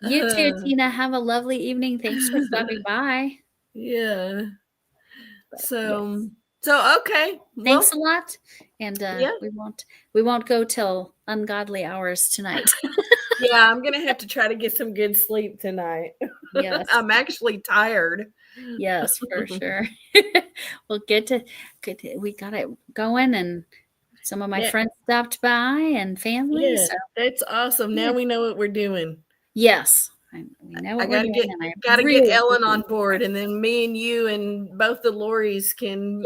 You too, Tina. Have a lovely evening. Thanks for stopping by. Yeah. So okay. Thanks a lot. And we won't go till ungodly hours tonight. Yeah, I'm gonna have to try to get some good sleep tonight. Yes. I'm actually tired. Yes, for sure. We'll we got it going, and some of my friends stopped by and family. Yeah, so. That's awesome. Now we know what we're doing. Yes. We know what we're doing. I gotta get Ellen on board, and then me and you and both the Lories can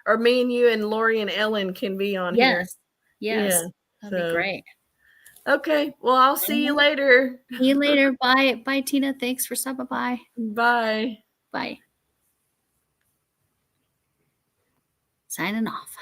or me and you and Lori and Ellen can be on here. Yes. That'd be great. Okay. Well, I'll see you later. See you later. Bye. Bye, Tina. Thanks for stopping by. Bye. Bye. Signing off.